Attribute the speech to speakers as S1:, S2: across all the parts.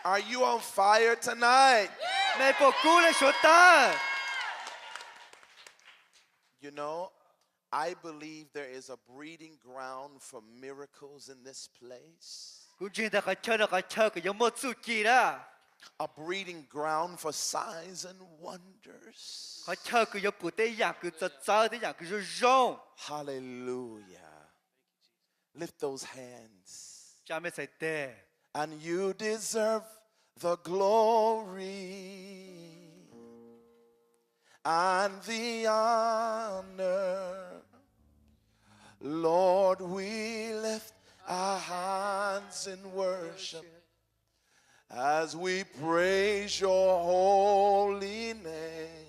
S1: Are you on fire tonight? You know, I believe there is a breeding ground for miracles in this place. A breeding ground for signs and wonders. Hallelujah. Lift those hands. And you deserve the glory and the honor. Lord, we lift our hands in worship as we praise your holy name.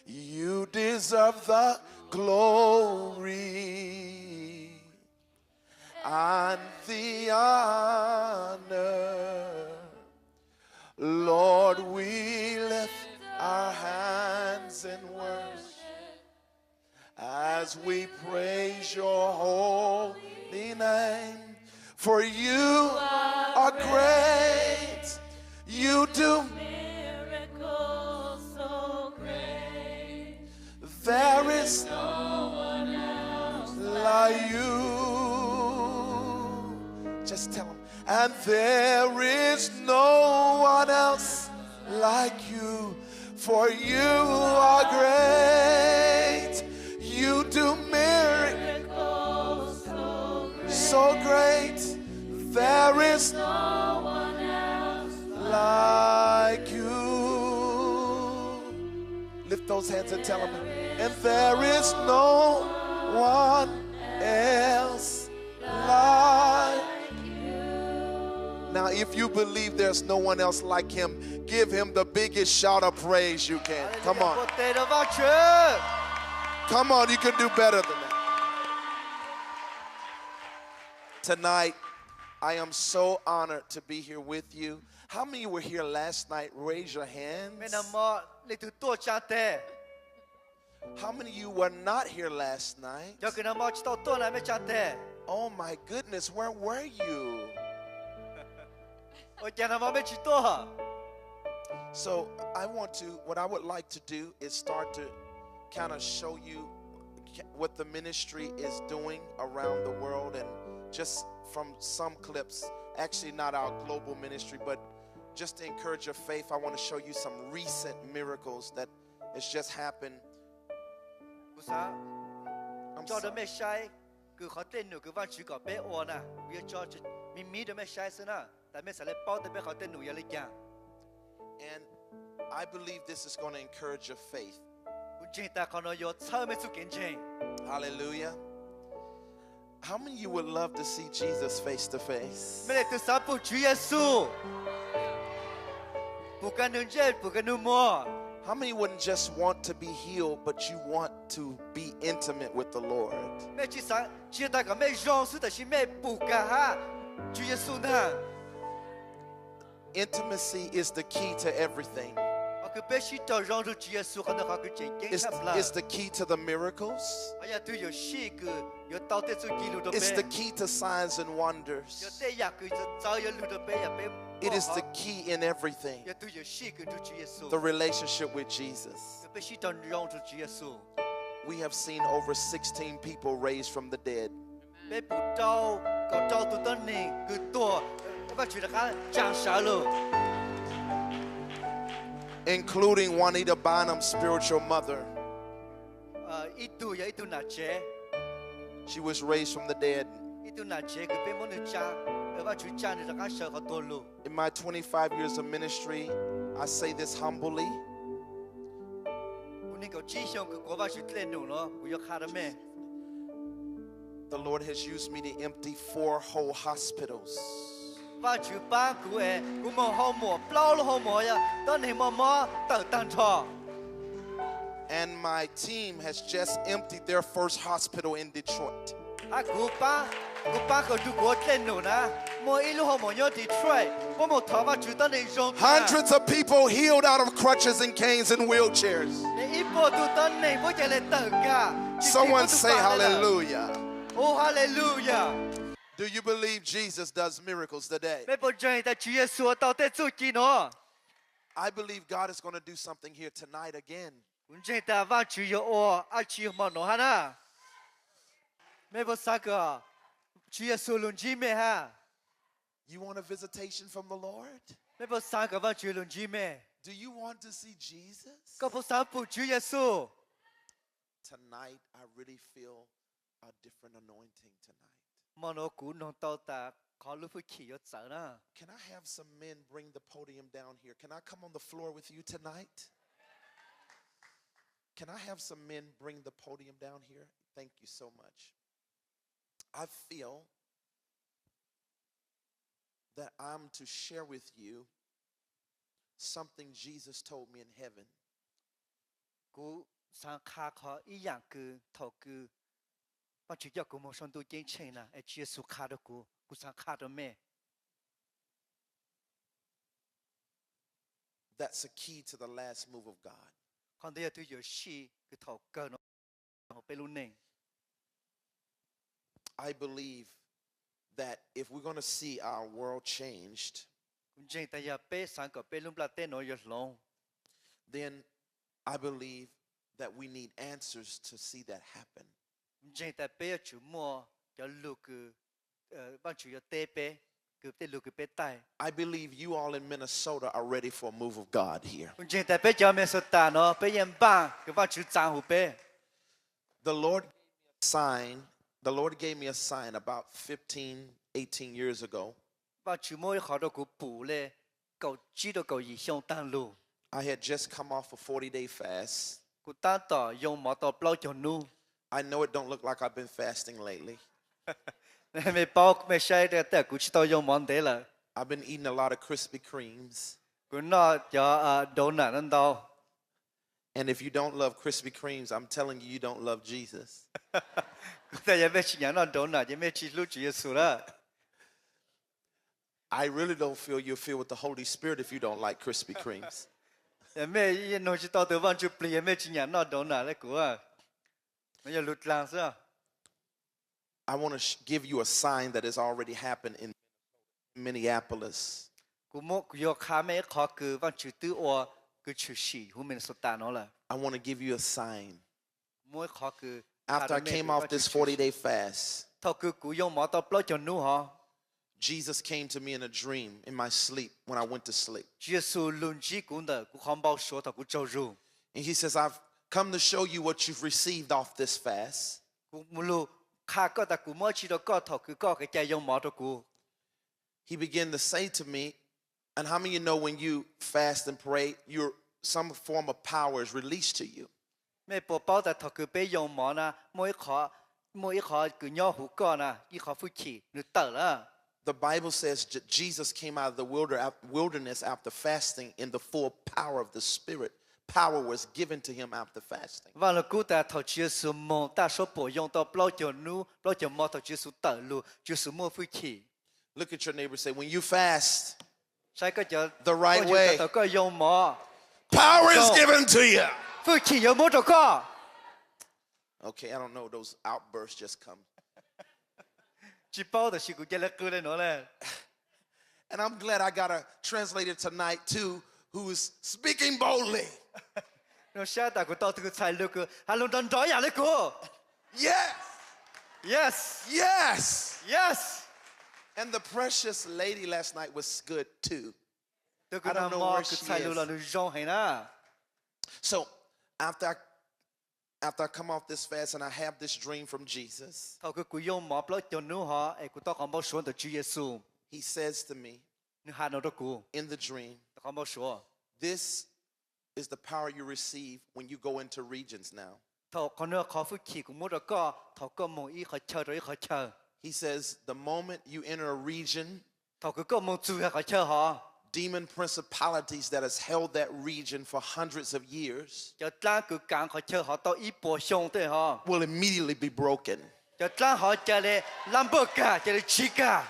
S1: You deserve the glory and the honor. Lord, we lift our hands in worship as we praise your holy name. For you are great. You do
S2: miracles so great.
S1: There is
S2: no one else
S1: like you. Just tell them. And there is no one else like you. For you are great. You do miracles so great. There is
S2: no one else
S1: like you. Lift those hands and tell them. And there is no one else like you. Now, if you believe there's no one else like him, give him the biggest shout of praise you can. Come on. Come on, you can do better than that. Tonight, I am so honored to be here with you. How many were here last night? Raise your hands. How many of you were not here last night? Oh my goodness, where were you? So what I would like to do is start to kind of show you what the ministry is doing around the world, and just from some clips, actually not our global ministry, but just to encourage your faith, I want to show you some recent miracles that has just happened. I'm sorry. And I believe this is going to encourage your faith. Hallelujah. How many of you would love to see Jesus face to face? How many wouldn't just want to be healed, but you want to be intimate with the Lord? Intimacy is the key to everything. It's the key to the miracles. It's the key to signs and wonders. It is the key in everything. The relationship with Jesus. We have seen over 16 people raised from the dead. Including Juanita Bonham's spiritual mother. She was raised from the dead. In my 25 years of ministry, I say this humbly. The Lord has used me to empty 4 whole hospitals. And my team has just emptied their first hospital in Detroit. Hundreds of people healed out of crutches and canes and wheelchairs. Someone say hallelujah.
S2: Oh, hallelujah.
S1: Do you believe Jesus does miracles today?
S3: 每部真的主耶稣到底做几喏？
S1: I believe God is going to do something here tonight again.
S3: 我真的往主耶稣阿主莫喏哈呐。每部三个主耶稣轮机没哈？
S1: You want a visitation from the Lord?
S3: 每部三个往主轮机没？
S1: Do you want to see Jesus?
S3: 各部三部主耶稣。
S1: Tonight, I really feel a different anointing tonight.
S3: 莫喏古喏到达考虑会起要走呢。
S1: Can I have some men bring the podium down here? Can I come on the floor with you tonight? Can I have some men bring the podium down here? Thank you so much. I feel that I'm to share with you something Jesus told me in heaven.
S3: 古三卡考一样个头个，把主要古莫上都见清了，哎，主耶稣卡的古三卡的咩？
S1: That's a key to the last move of God.
S3: 看到要对有戏个头个喏，我被路内。
S1: I believe that if we're going to see our world changed,
S3: 真的要被三个被路不拉电脑有龙，
S1: then I believe that we need answers to see that happen.
S3: 真的被要主莫要路个把主要带被个带路个被带，
S1: I believe you all in Minnesota are ready for a move of God here.
S3: 真的被叫面说大喏，被人帮个把主账户被。
S1: The Lord gave me a sign about 15, 18 years ago.
S3: 把主莫好多个补嘞，够知道够意向当路，
S1: I had just come off a 40-day fast.
S3: 个单到用毛到不老叫努，
S1: I know it don't look like I've been fasting lately.
S3: 没包没晒的，但估计到用毛得了，
S1: I've been eating a lot of Krispy Kremes.
S3: 个那叫donut 能到，
S1: And if you don't love Krispy Kremes, I'm telling you, you don't love Jesus.
S3: 但也没吃人那 donut，也没吃路主耶稣了。
S1: I really don't feel you're filled with the Holy Spirit if you don't like Krispy Kremes.
S3: 也没一弄起到头往就不也没吃人那 donut 来过啊，没有路浪是吧？
S1: I want to give you a sign that has already happened in Minneapolis.
S3: 古莫古要卡没考个往就对我个出息，后面说大喏了，
S1: I want to give you a sign.
S3: 莫考个。
S1: After I came off this 40-day fast,
S3: 他个古用毛到不老叫努哈。
S1: Jesus came to me in a dream in my sleep when I went to sleep.
S3: 耶稣论基公的，古汉堡说他古照入，
S1: And he says, I've come to show you what you've received off this fast.
S3: 古目录卡个的古莫知道个头个个家用毛的古，
S1: He began to say to me, and how many of you know when you fast and pray, some form of power is released to you?
S3: 没宝宝的头个被用毛呢，每一考个鸟虎个呢，一考夫妻你得了。
S1: The Bible says Jesus came out of the wilderness after fasting in the full power of the Spirit. Power was given to him after fasting.
S3: 完了古代头耶稣毛，大说不用到不老叫努，不老叫毛头耶稣得路，就是莫夫妻。
S1: Look at your neighbor and say, when you fast,
S3: 晒个叫
S1: The right way.
S3: 头个用毛，
S1: power is
S3: So-
S1: given to you.
S3: 夫妻有毛着个。
S1: Okay, I don't know. Those outbursts just come.
S3: 只包的是古家来过来喏嘞。
S1: And I'm glad I got a translator tonight, too, who's speaking boldly.
S3: 那下大个到这个菜路个，还弄到这样来过。
S1: Yes,
S3: Yes,
S1: yes.
S3: yes。
S1: And the precious lady last night was good, too.
S3: 这个
S1: I
S3: 那
S1: don't know
S3: 毛
S1: where
S3: 个
S1: she
S3: 菜路了，
S1: is.
S3: 你让很啦。
S1: So after I come off this fast and I have this dream from Jesus,
S3: 头个古用毛不叫努哈，哎，古到汉堡说的主耶稣，
S1: he says to me
S3: 你喊到的古，
S1: in the dream,
S3: 汉堡说，
S1: this is the power you receive when you go into regions now.
S3: 头可能考夫起古冇得个，头个冇一个车着一个车，
S1: He says, the moment you enter a region,
S3: 头个冇住一个车哈，
S1: demon principalities that has held that region for hundreds of years
S3: 就单个讲个车哈到一波兄弟哈，
S1: will immediately be broken.
S3: 就单好叫你兰博噶，叫你起噶。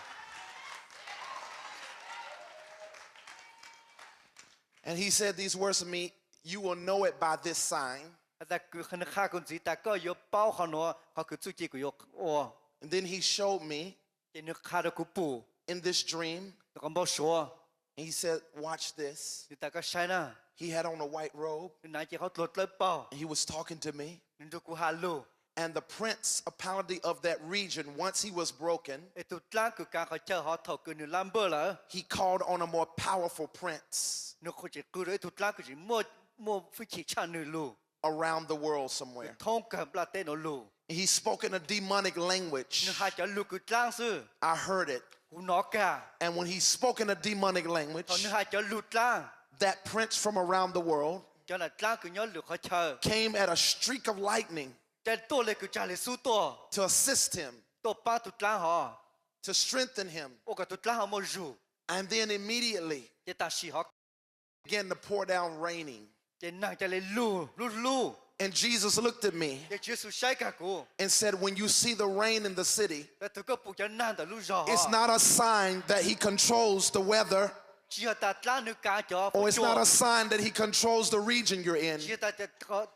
S1: And he said these words to me, you will know it by this sign.
S3: 但佢可能下個字，大家有包含我，佢自己佢有我。
S1: And then he showed me
S3: 这你看到古布，
S1: in this dream.
S3: 那个没说，
S1: And he said, watch this.
S3: 你大概谁呢？
S1: He had on a white robe.
S3: 你拿起好落来包，
S1: And he was talking to me.
S3: 你就古哈路，
S1: And the principality of that region, once he was broken,
S3: 哎，都当个刚好叫好头个你蓝波了，
S1: he called on a more powerful prince
S3: 你或者个人都当个是莫非去唱你路，
S1: around the world somewhere.
S3: 通个不拉带你路，
S1: And he spoke in a demonic
S3: 你
S1: language.
S3: 还叫路个当是，
S1: I heard it.
S3: 胡闹个，
S1: And when he spoke in a demonic
S3: 哦，
S1: language,
S3: 你还叫路当，
S1: that prince from around the world
S3: 叫那当个要路好唱，
S1: came at a streak of lightning
S3: 但多了个家里苏多，
S1: to assist him,
S3: 多把都当好，
S1: to strengthen him.
S3: 我个都当好没入，
S1: And then immediately
S3: 这大西好，
S1: began to pour down raining.
S3: 这那叫来路。
S1: And Jesus looked at me
S3: 也就是下个股，
S1: and said, when you see the rain in the city,
S3: 那这个不叫难的路上
S1: it's not a sign that he controls the weather,
S3: 只要他拉你干着，
S1: or it's not a sign that he controls the region you're in.
S3: 只要他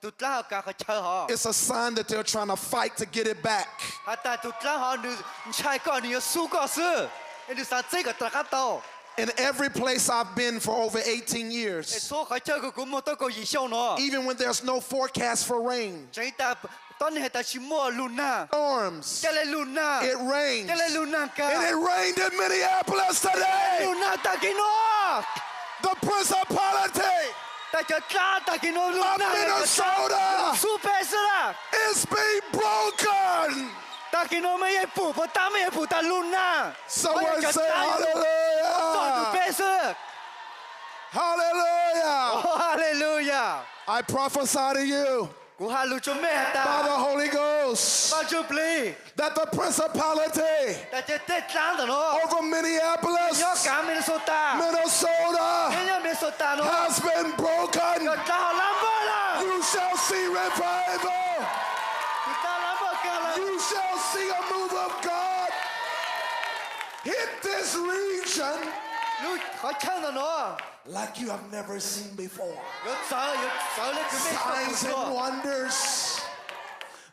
S3: 都拉干和车好，
S1: It's a sign that they're trying to fight to get it back.
S3: 他都拉好你才搞你要输个事，你啥这个大家到，
S1: In every place I've been for over 18 years,
S3: 说还这个股么都个以上呢，
S1: even when there's no forecast for rain,
S3: 真的当年他是么路呢，
S1: storms,
S3: 这来路呢，
S1: it rains.
S3: 这来路呢
S1: And
S3: 个，
S1: it rained in Minneapolis today.
S3: 路呢打给我，
S1: The principality
S3: 大家拉打给我路
S1: of
S3: 呢，
S1: Minnesota
S3: 输白死了。
S1: is being broken.
S3: 打给我们也不打们也不打路呢，
S1: Someone say
S3: 做
S1: hallelujah.
S3: 白事，
S1: Hallelujah.
S3: 哈利路亚，
S1: I prophesy to you
S3: 古哈路做咩
S1: by
S3: 的？
S1: the Holy Ghost
S3: 把就不理，
S1: that the principality
S3: 大家在讲的咯，
S1: over Minneapolis,
S3: 要讲没说打，
S1: Minnesota
S3: 人家没说打咯，
S1: has been
S3: 要
S1: broken.
S3: 打好兰博了，
S1: You shall see revival.
S3: 你打兰博干了，
S1: You shall see a move of God hit this region
S3: 路好唱的咯，
S1: like you have never seen before.
S3: 有走了就没
S1: Signs
S3: 说
S1: and
S3: 过，
S1: wonders,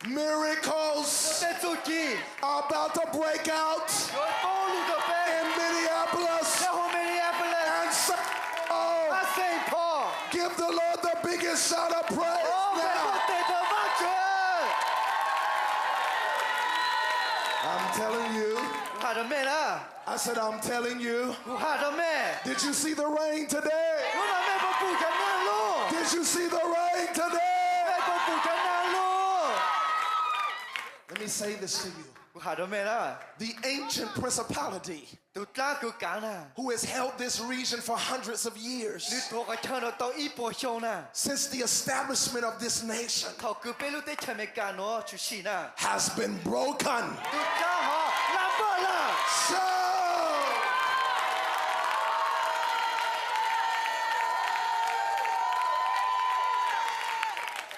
S1: miracles
S3: 在走进，
S1: are about to break out
S3: 有道路的呗，
S1: in Minneapolis
S3: 然后面也不来，
S1: and St. Paul.
S3: 啊谁破，
S1: Give the Lord the biggest shout of praise
S3: 哦，没
S1: now.
S3: 有对的完全。
S1: I'm telling you,
S3: 古哈的咩啦？
S1: I said, I'm telling you.
S3: 古哈的咩？
S1: Did you see the rain today?
S3: 我那咩不不跟南路，
S1: Did you see the rain today?
S3: 咩不跟南路？
S1: Let me say this to you.
S3: 古哈的咩啦？
S1: The ancient principality
S3: 都哪个讲啦？
S1: who has held this region for hundreds of
S3: 你
S1: years
S3: 多个唱得到一波上呢？
S1: since the establishment of this nation
S3: 靠隔壁路在前面干喏，出戏呢？
S1: has been broken.
S3: 都刚好拉波了，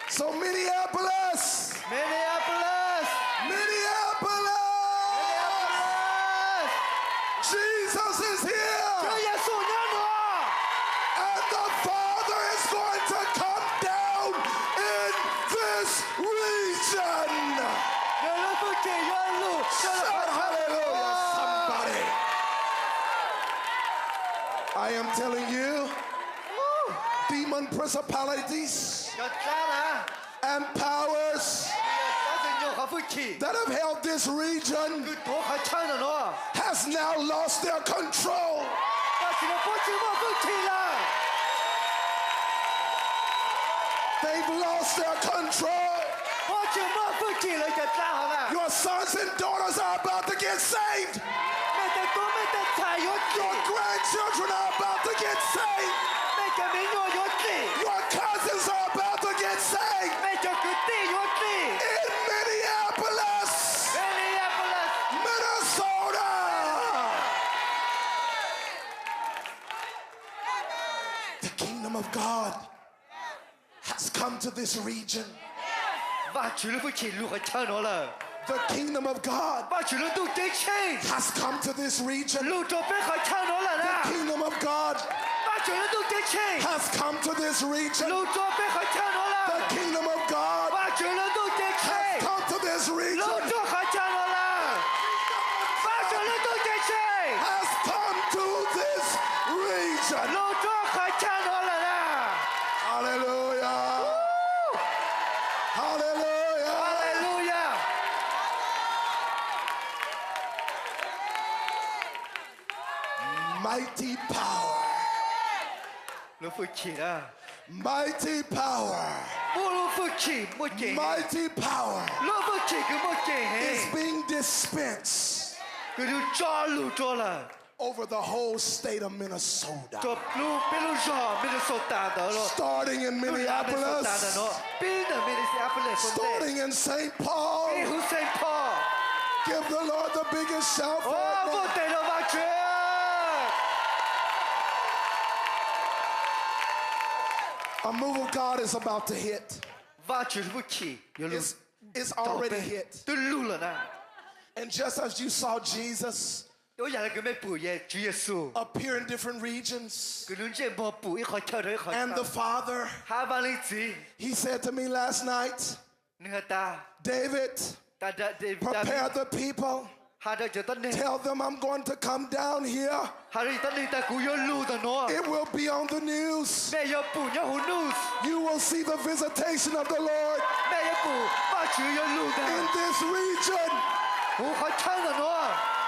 S1: So, so Minneapolis,
S3: Minneapolis，
S1: Minneapolis, Jesus is
S3: 这
S1: here,
S3: 也送人喏，
S1: and the Father is going to come down in this region.
S3: 有人不给原路，这
S1: Shout
S3: 人
S1: hallelujah, somebody. I am telling you, demon principalities
S3: 要炸了，
S1: and powers
S3: 但是有还不起，
S1: that have held this region
S3: 多还唱的喏，
S1: has now lost their control.
S3: 但是不起我不起了。
S1: They've lost their control.
S3: 我就莫不起了，就炸好了。
S1: Your sons and daughters are about to get saved.
S3: 没得多，没得菜，有
S1: Your
S3: 地，
S1: grandchildren are about to get saved.
S3: 没得民有有地，
S1: Your cousins are about to get saved.
S3: 没得个地有地。
S1: In Minneapolis,
S3: Minneapolis，
S1: Minnesota. The kingdom of God has come to this region.
S3: 把去了不起，路还唱着了，
S1: The kingdom of God
S3: 把去了都得起，
S1: has come to this region.
S3: 路这边还唱着了呢，
S1: Kingdom of God
S3: 把去了都得起，
S1: has come to this region.
S3: 路这边还唱着
S1: The
S3: 了，
S1: kingdom of God
S3: 把去了都得
S1: has
S3: 起，
S1: come to this
S3: 路
S1: region.
S3: 这还唱着了，把去了
S1: God.
S3: 路中快抢到了啦！
S1: Hallelujah. Hallelujah.
S3: 哈利路亚！
S1: Mighty power.
S3: 路不起了，
S1: Mighty power.
S3: 不路不起，不给，
S1: Mighty power
S3: 路不起个不给
S1: is
S3: 嘿，
S1: being dispensed
S3: 个就抓路抓了，
S1: over the whole state of Minnesota.
S3: 抓路被路抓，被路手打的了，
S1: Starting in
S3: 路打被手打的
S1: Minneapolis.
S3: 喏，边的被那些阿布勒分
S1: Starting in St. Paul.
S3: 被胡塞破，
S1: Give the Lord the biggest shout for
S3: 哦，
S1: it
S3: 不
S1: now.
S3: 得了吧去！
S1: A move of God is about to hit.
S3: 挖掘不起，有路
S1: It's already hit.
S3: 都路了呢。
S1: And just as you saw Jesus
S3: 有人佢咩补嘢，主耶穌，
S1: appear in different regions,
S3: 佢兩隻冇補，一開跳到一開
S1: and the
S3: 跳。
S1: Father,
S3: 下班你知，
S1: he said to me last night,
S3: 你個打，
S1: David,
S3: 打，
S1: prepare the people.
S3: 下到就得你，
S1: Tell them I'm going to come down here.
S3: 下到得你，但佢有路的喏，
S1: It will be on the news.
S3: 咩有補有好 news，
S1: You will see the visitation of the Lord
S3: 咩有補，把主有路
S1: in
S3: 的，
S1: this region.
S3: 好開槍的喏，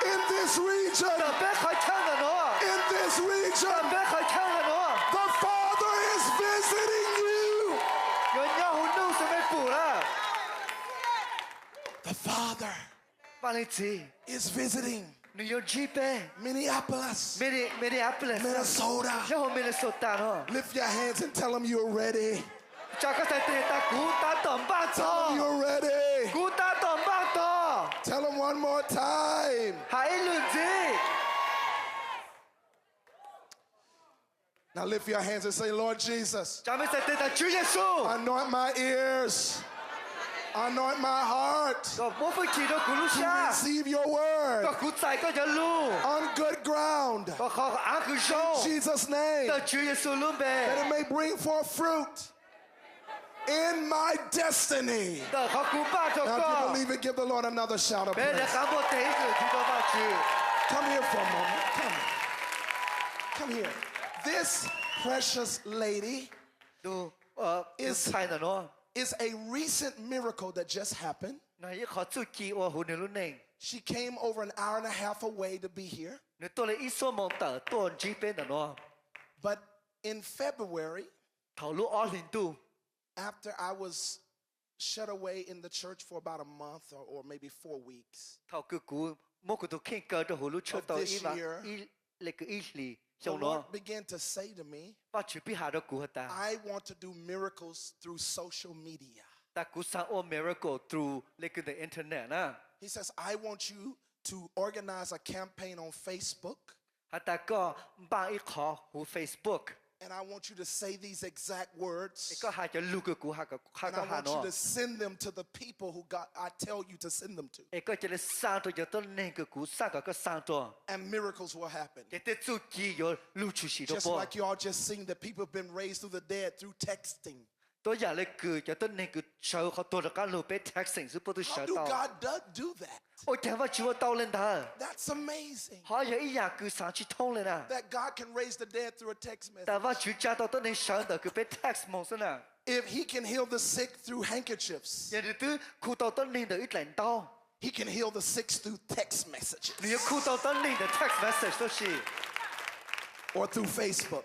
S1: In this region.
S3: 特別開槍的喏，
S1: In this
S3: 特
S1: region.
S3: 別開槍的喏，
S1: The Father is visiting you.
S3: 有人有好 news 咩補啦，
S1: The Father
S3: 把你知，
S1: is visiting
S3: 你有機會，
S1: Minneapolis,
S3: 咩阿布勒，
S1: Minnesota.
S3: 有好咩手打喏，
S1: Lift your hands and tell them you're ready.
S3: 就個在地打鼓打當巴
S1: Tell them
S3: 咗，
S1: you're ready.
S3: 鼓打當巴咗。
S1: Tell them one more time.
S3: 下一輪子，
S1: Now lift your hands and say, Lord Jesus,
S3: 咱們在地的主耶穌，
S1: anoint my ears, anoint my heart
S3: 個我會記到鼓路
S1: to
S3: 下，
S1: receive your word
S3: 個鼓仔個條路，
S1: on good ground.
S3: 個好眼佢上，
S1: Jesus' name,
S3: 的主耶穌路
S1: that
S3: 唄，
S1: it may bring forth fruit in my destiny.
S3: 的好鼓巴咗
S1: Now, if you
S3: 個，
S1: believe it, give the Lord another shout of
S3: 別人
S1: praise.
S3: 講我第一個知道吧主，
S1: Come here for a moment. Come here. This precious lady
S3: 都
S1: ，is
S3: 猜的喏，
S1: is a recent miracle that just happened.
S3: 那一考自己我好你路呢，
S1: She came over an hour and a half away to be here.
S3: 你多了一所蒙的多這邊的喏，
S1: But in February,
S3: 頭路20度，
S1: after I was shut away in the church for about a month or maybe 4 weeks,
S3: 頭個鼓冇個都傾過的好路出到
S1: this
S3: 一萬
S1: year,
S3: 一那個一里，
S1: the
S3: 上
S1: Lord
S3: 喏，
S1: began to say to me,
S3: 把主必下的鼓的。
S1: I want to do miracles through social media.
S3: 但鼓上我 miracle through 那個的 internet 呢，
S1: He says, I want you to organize a campaign on Facebook,
S3: 還大個幫一考和 Facebook，
S1: and I want you to say these exact
S3: 一
S1: words,
S3: 個還就錄個鼓下個
S1: and I
S3: 下
S1: want you to
S3: 喏，
S1: send them to the people who I tell you to send them to,
S3: 一個就係上到就到那個鼓上個上到，
S1: and miracles will happen.
S3: 一啲自己有錄出去的
S1: Just
S3: 噃，
S1: like you all just seen that people have been raised through the dead through texting.
S3: 都有那個就到那個手好多的個路被 texting 是不都
S1: How
S3: 收
S1: do
S3: 到，
S1: God do that?
S3: 我聽話主我到了的，
S1: That's amazing.
S3: 還有一樣個上去通了呢，
S1: That God can raise the dead through a text message.
S3: 但話主加到到你手的個被 text 蒙上呢，
S1: If He can heal the sick through handkerchiefs,
S3: 人哋都哭到到你的一領刀，
S1: He can heal the sick through text messages
S3: 你要哭到到你的 text message 都是，
S1: or through Facebook.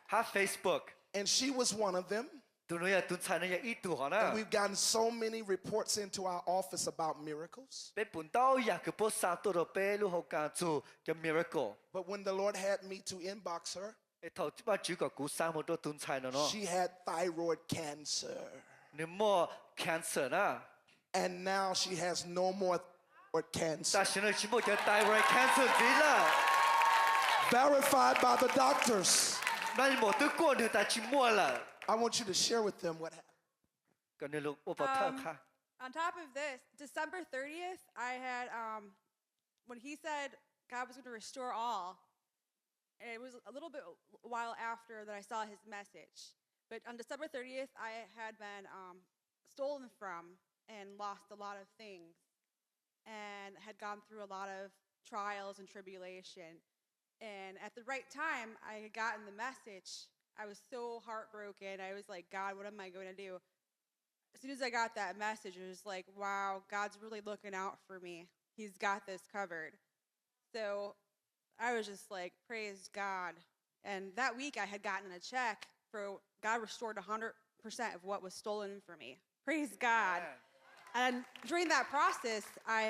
S3: 還 Facebook。
S1: And she was one of them.
S3: 都那樣都才那樣一度好
S1: And
S3: 呢，
S1: we've gotten so many reports into our office about miracles.
S3: 被本到一個波上到到被路好干做叫 miracle，
S1: But when the Lord had me to inbox her,
S3: 一頭把主個鼓上好多都才了喏，
S1: she had thyroid cancer.
S3: 你莫 cancer 呢，
S1: And now she has no more thyroid cancer.
S3: 但現在全部叫 thyroid cancer 啲啦，
S1: Verified by the doctors.
S3: 那你冇得過你但去摸了，
S1: I want you to share with them what happened.
S3: 跟你錄我把睇看，
S2: On top of this, December 30th, I had, when he said God was going to restore all, it was a little bit a while after that I saw his message. But on December 30th, I had been stolen from and lost a lot of things and had gone through a lot of trials and tribulation. And at the right time, I had gotten the message. I was so heartbroken. I was like, God, what am I going to do? As soon as I got that message, it was like, wow, God's really looking out for me. He's got this covered. So I was just like, praise God. And that week I had gotten a check for God restored 100% of what was stolen from me. Praise God. And during that process, I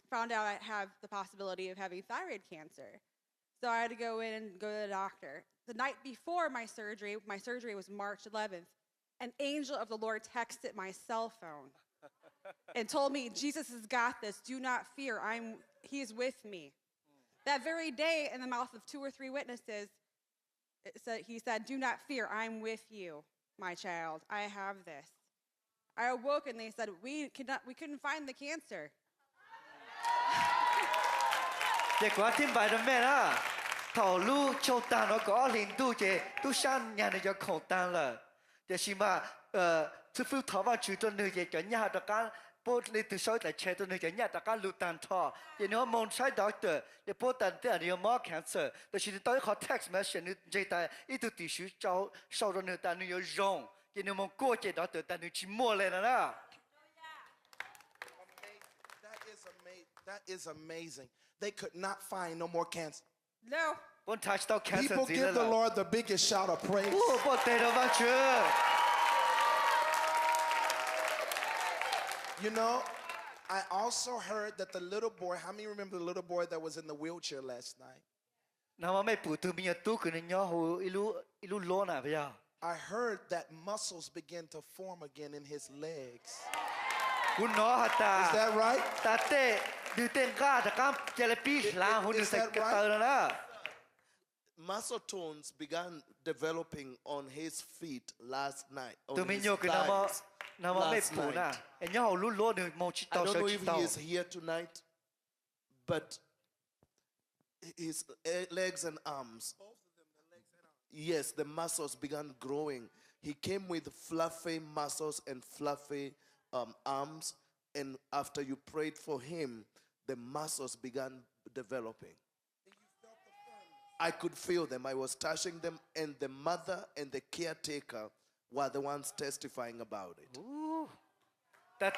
S2: found out I have the possibility of having thyroid cancer. So I had to go in and go to the doctor. The night before my surgery was March 11th, an angel of the Lord texted my cell phone and told me, Jesus has got this. Do not fear. He's with me. That very day, in the mouth of 2 or 3 witnesses, he said, do not fear. I'm with you, my child. I have this. I awoke and they said, we couldn't find the cancer.
S3: 结果听白的咩啦，头路就单了个领导节，都想让人家口单了，就是嘛，这副头发就到那些叫伢的干，不你都少在车到那些伢的干路单套，然后蒙晒到的，你不单单你要毛 cancer，但是你到一考 text message 你这代一度必须找少到那单你要用，然后蒙过节到的单你去摸来了啦。
S1: That is amazing. They could not find no more cancer.
S2: No.
S3: One touch到 cancer
S1: People give the Lord the biggest shout of praise.
S3: 不得了吧去。
S1: You know, I also heard that the little boy, how many remember the little boy that was in the wheelchair last night?
S3: 那么没补图มีตู้คือเนี่ยหู一路ล้นอ่ะพี่อ่ะ
S1: I heard that muscles began to form again in his legs.
S3: คุณน้อหัตตา
S1: Is that right?
S3: ตาเต้ดูเต้นก้าแต่ก้ามเจลปีหลาหุ่นใส่กระเตอร์แล้วนะ
S4: Muscle tones began developing on his feet last night. On
S3: ตัวมี
S4: his
S3: โยคือน้ำมัน
S4: thighs
S3: น้ำมันไม่
S4: last
S3: ปูน่ะ
S4: night.
S3: ไอ้เนี่ยหูลุ้นล้นหนึ่งมองชิด
S4: I
S3: ต่อ
S4: don't
S3: เสือ
S4: know
S3: ชิ
S4: if
S3: ดต่อ
S4: he is here tonight, but his legs and arms. Yes, the muscles began growing. He came with fluffy muscles and fluffy arms, and after you prayed for him, the muscles began developing. I could feel them. I was touching them, and the mother and the caretaker were the ones testifying about it.
S3: แต่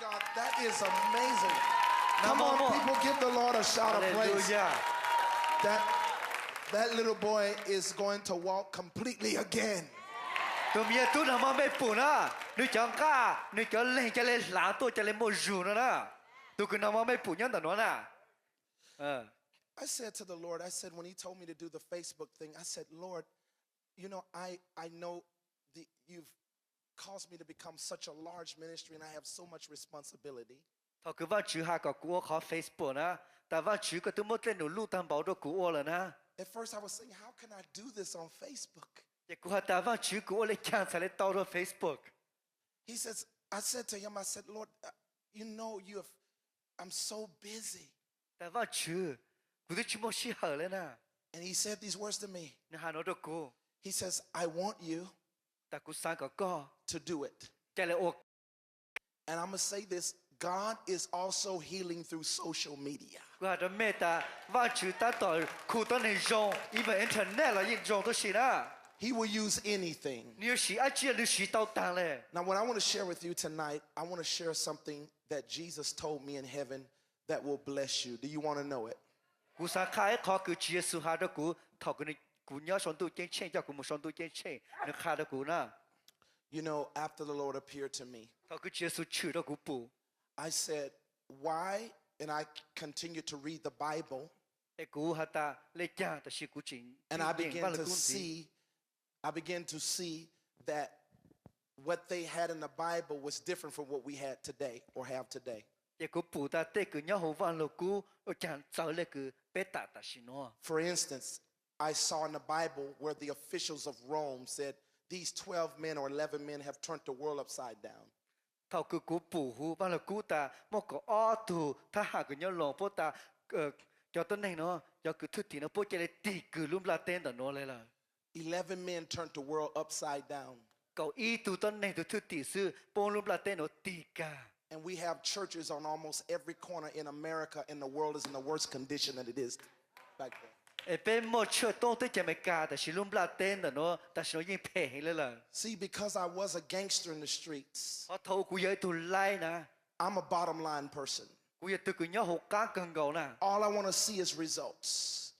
S1: God, that is amazing. Come on, people, give the Lord a shout of praise. That little boy is going to walk completely again.
S3: ตัวมีตู้น้ำมันไม่ปูน่ะนึกจังก้านึกจะเล่นจะเล่นหลาตัวจะเล่นโมจูนะตัวคือน้ำมันไม่ปูยังแต่น้อยน่ะ
S1: I said to the Lord, I said, when he told me to do the Facebook thing, I said, Lord, you know, I know you've caused me to become such a large ministry and I have so much responsibility.
S3: ถ้าคือว่าชื่อหากับกูขอ Facebook นะแต่ว่าชื่อก็ต้องหมดเล่นหนูลูกทำเบาด้วยกูแล้วนะ
S1: At first I was saying, how can I do this on Facebook?
S3: แต่กูหาแต่ว่าชื่อกูเลยแข่งใส่เลยต่อด้วย Facebook
S1: He says, I said to him, I said, Lord, you know, I'm so busy.
S3: แต่ว่าชื่อกูจะชิมชื่อเหรอเลยนะ
S1: And he said these words to me.
S3: นะฮะน้องด้วยกู
S1: He says, I want you
S3: แต่กูสั่งกับก็
S1: to do it.
S3: จะเลยโอ้
S1: And I'm going to say this, God is also healing through social media.
S3: กูหาแต่เมตตาว่าชื่อตัดต่อกูต้องในยงอีเวนต์อินเทอร์เน็ตแล้วยิ่งยงตัวสินะ
S1: He will use anything.
S3: 你要洗，爱吃你洗到单嘞。
S1: Now, what I want to share with you tonight, I want to share something that Jesus told me in heaven that will bless you. Do you want to know it?
S3: กู想开考个耶稣下的กู讨个你กู要上都见钱，叫กู没上都见钱，你看的กู呢？
S1: You know, after the Lord appeared to me,
S3: 讨个耶稣去的กู补，
S1: I said, why? And I continued to read the Bible,
S3: 哎กู哈达来讲的是กู真，
S1: and I began to see that what they had in the Bible was different from what we had today or have today.
S3: 哎กู补的这个要好玩了กู，我讲找那个别打的是喏。
S1: For instance, I saw in the Bible where the officials of Rome said, these 12 men or 11 men have turned the world upside down.
S3: 讨个กู补หู完了กู打，莫个อ้อ图，他下个要老不打叫ตัวไหนเนาะ要个ทุกทีเนาะพวกจะเลยตีกูลุ่มลาเต้นแต่เนาะเลยล่ะ
S1: 11 men turned the world upside down.
S3: เก้าอี้ตัวต้นไหนตัวทุกทีซื้อปงลุ่มลาเต้นเนาะตีกา
S1: And we have churches on almost every corner in America, and the world is in the worst condition that it is back then.
S3: bên một chỗ tôi tới chơi mấy cả,แต่ฉันรู้ปลาเต้นแต่เนาะแต่ฉันยิ่งเพลงเลยล่ะ
S1: See, because I was a gangster in the streets,
S3: เพราะเขากูยังถูกไล่นะ
S1: I'm a bottom line person.
S3: กูยังตึกยังหกก้าเกินเก่านะ
S1: All I want to see is results.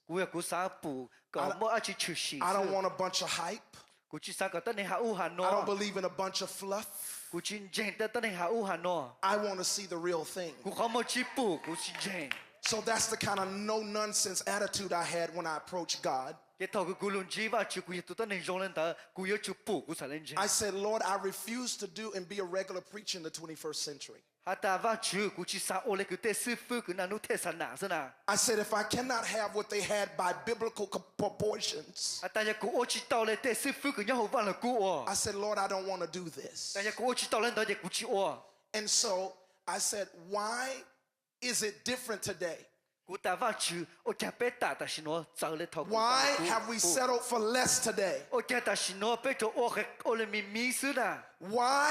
S3: กูยังกูสาปูก็มั่วอาชีพชื่อชี
S1: I don't want a bunch of hype.
S3: กูจิสาก็ต้นในหาอูหัน
S1: I
S3: เนาะ
S1: don't believe in a bunch of fluff.
S3: กูจินเจนแต่ต้นในหาอูหันเนาะ
S1: I want to see the real thing.
S3: กูเขามาจีปูกูจินเจน
S1: So that's the kind of no-nonsense attitude I had when I approached God.
S3: แกทอกกูลุนจีว่าจูกูยังตัวต้นในโรงเรียนแต่กูยังจูปูกูสาเล่นเจน
S1: I said, Lord, I refuse to do and be a regular preacher in the 21st century.
S3: ฮาตาว่าจูกูจิสาโอเลกูเตซื้อฟื้นกูนานุเทศนาซะนะ
S1: I said, if I cannot have what they had by biblical proportions,
S3: ฮาตาจะกูโอจิตอเลยเตซื้อฟื้นกูยังหัววันละกูอ๋อ
S1: I said, Lord, I don't want to do this.
S3: แต่จะกูโอจิตอเลยแต่จะกูจิอ๋อ
S1: And so I said, why is it different today?
S3: กูแต่ว่าจูโอแกเปตตาแต่ชิโนเจอเลยทอก
S1: Why have we settled for less today?
S3: โอแกแต่ชิโนเปโตโอเคโอเลยมีซื้อนะ
S1: Why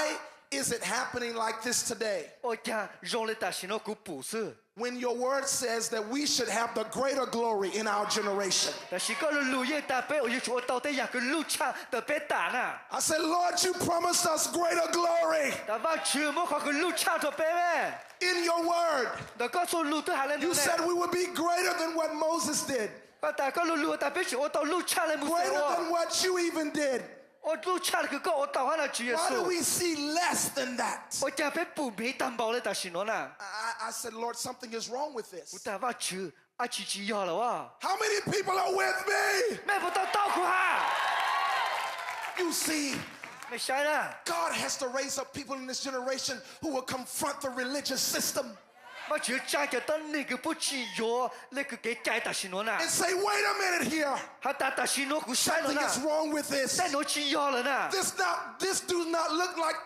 S1: is it happening like this today?
S3: โอแกโรงเลยแต่ชิโนกูปูซื้อ
S1: When your word says that we should have the greater glory in our generation.
S3: แต่ชิก็รู้ยังแต่เปโอยังชัวต่อแต่อยากกูรู้ช่างแต่เปตตาน่ะ
S1: I said, Lord, you promised us greater glory
S3: แต่ว่าจูมั่วขอกูรู้ช่างตัวเปแม่
S1: in your word.
S3: แต่ก็สู้รู้ตัวหาเล่น
S1: You
S3: เนี่ย
S1: said we would be greater than what Moses did,
S3: แต่ก็รู้แต่เปจูโอต่อรู้ช่างเลยมุสลิ
S1: greater
S3: ม
S1: than what you even did.
S3: โอรู้ช่างคือก็โอต่อให้เราจูเย
S1: Why
S3: ซู
S1: do we see less than that?
S3: โอแกเปปูมีตามบอกเลยแต่ชิโนน่ะ
S1: I said, Lord, something is wrong with
S3: กู
S1: this.
S3: แต่ว่าจูอาชีจียอแล้วว่า
S1: How many people are with me?
S3: แม่ผมต้องต้อกูฮะ
S1: You see,
S3: ไม่ใช่นะ
S1: God has to raise up people in this generation who will confront the religious system
S3: มาจูใจจะต้องนี่คือผู้จียอเลยคือเกใจแต่ชิโนน่ะ
S1: and say, wait a minute here.
S3: ฮาแต่ชิโนกูใช่แล้ว
S1: Something
S3: นะ
S1: is wrong with this.
S3: แต่โนจียอแล้วนะ
S1: This do not look like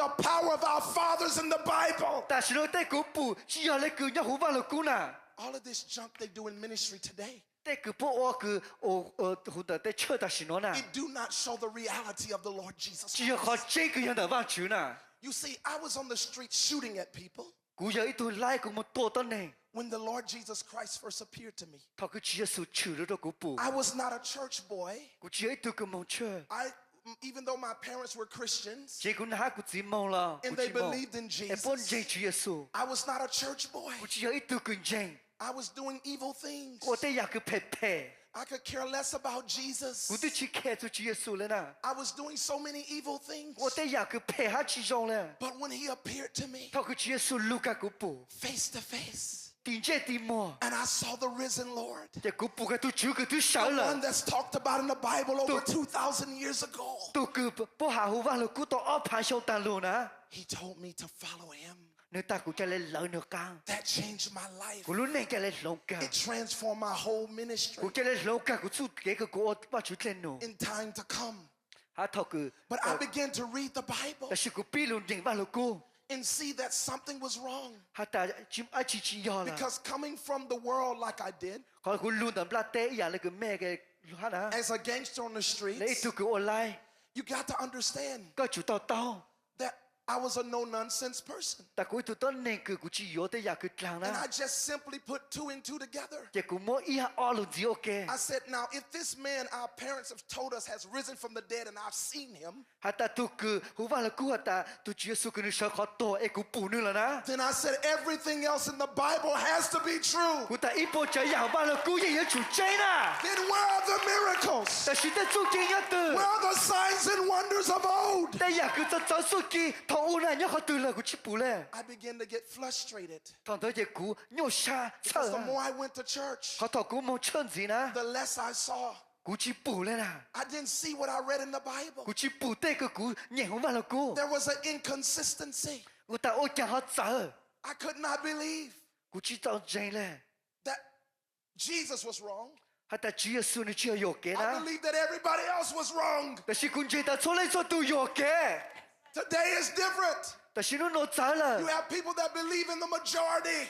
S1: the power of our fathers in the Bible.
S3: แต่ชิโนแต่กูปู่จียอเลยคือยังหูว่าเรากูน่ะ
S1: All of this junk they do in ministry today,
S3: แต่คือพวกอ๋อคือโอหูแต่เชื่อแต่ชิโนน่ะ
S1: it do not show the reality of the Lord Jesus
S3: จียอ
S1: Christ.
S3: ขอเจ๊คือยังแต่ว่าจูน่ะ
S1: You see, I was on the street shooting at people
S3: กูอยากอีตัวไล่กูมาตัวต้นเอง
S1: when the Lord Jesus Christ first appeared to me.
S3: ถ้ากูจียสูชื่อแล้วกูปู่
S1: I was not a church boy.
S3: กูจียอีตัวกูมองเชื่อ
S1: Even though my parents were Christians
S3: เจ๊กูน่ากูจีมองละ
S1: and
S3: กู
S1: they
S3: จีมอง
S1: believed in
S3: ไอ้ปนเจ๊
S1: Jesus,
S3: จียสู
S1: I was not a church boy.
S3: กูจียอีตัวกูเจ๊
S1: I was doing evil things.
S3: กูแต่อยากคือเพ่
S1: I could care less about
S3: กู
S1: Jesus.
S3: ได้ชี้แค่ตัวจียสูเลยนะ
S1: I was doing so many evil things.
S3: กูแต่อยากคือเพ่หาจีจงเลย
S1: But when he appeared to me
S3: ถ้ากูจียสูลูกกูปู่
S1: face to face,
S3: ตีเจตีมัว
S1: and I saw the risen Lord,
S3: แต่กูปู่กับตัวจูกับตัวสาว
S1: the
S3: เลย
S1: one that's talked about in the Bible over 2,000 years ago,
S3: ตัวกูปู่หาหูว่าเรากูต้องอ้อผ่านช่องตาลูนะ
S1: he told me to follow him.
S3: เนื้อตากูจะเล่นเหล่าเนื้อกลาง
S1: That changed my life.
S3: กูรู้เนี่ยจะเล่นหลงกลาง
S1: It transformed my whole ministry
S3: กูจะเล่นหลงกลางกูสู้เก๋กับกูว่าชุดเล่นหนู
S1: in time to come.
S3: หาทอกู
S1: But I began to read the Bible
S3: แต่ชิกูปีลุนยิงว่าลูกกู
S1: and see that something was wrong.
S3: หาตาจิมอาชีจียอละ
S1: Because coming from the world like I did,
S3: ขอกูลุนแต่ปลาเตะอย่างเลยคือแม่แกฮะนะ
S1: as a gangster on the
S3: แล้วไอ้
S1: streets,
S3: ตัวกูออนไลน์
S1: you got to understand
S3: ก็จุดต่อต่อ
S1: that I was a no-nonsense person.
S3: แต่กูตัวต้นเนี่ยคือกูจียอแต่อยากคือกลางนะ
S1: And I just simply put two and two together.
S3: แต่กูมั่วอีหาอ้อลุนจีโอเค
S1: I said, now, if this man our parents have told us has risen from the dead and I've seen him,
S3: หาตาตัวกูหูว่าแล้วกูหาตาตัวจียสูกูนึกชอบขอตัวไอ้กูปู่นึงแล้วนะ
S1: then I said everything else in the Bible has to be true.
S3: กูแต่อีโปใจอย่างบ้านแล้วกูยังจุดใจนะ
S1: Then where are the miracles?
S3: แต่ฉันได้สู้จริงยังตื่น
S1: Where are the signs and wonders of old?
S3: แต่อยากคือจะจะสู้จริงทองอุณเนี่ยเขาตื่นเลยกูชิปู่เลย
S1: I began to get frustrated
S3: ตอนเธอจะกูโยชาเชื่อ
S1: because the more I went to church,
S3: เขาถอกูมองเชิญสินะ
S1: the less I saw.
S3: กูชิปู่เลยนะ
S1: I didn't see what I read in the Bible.
S3: กูชิปู่เต้ก็กูเนี่ยหัวมาแล้วกู
S1: There was an inconsistency.
S3: กูแต่โอ้จะเขาเจอ
S1: I could not believe
S3: กูชิตอนใจเลย
S1: that Jesus was wrong.
S3: หาแต่จียสูนี่เชื่อโยเกนะ
S1: I believed that everybody else was wrong.
S3: แต่ฉันคุณใจแต่โซเลโซตูโยเก
S1: Today is different.
S3: แต่ฉันรู้โน้ตใจเลย
S1: You have people that believe in the majority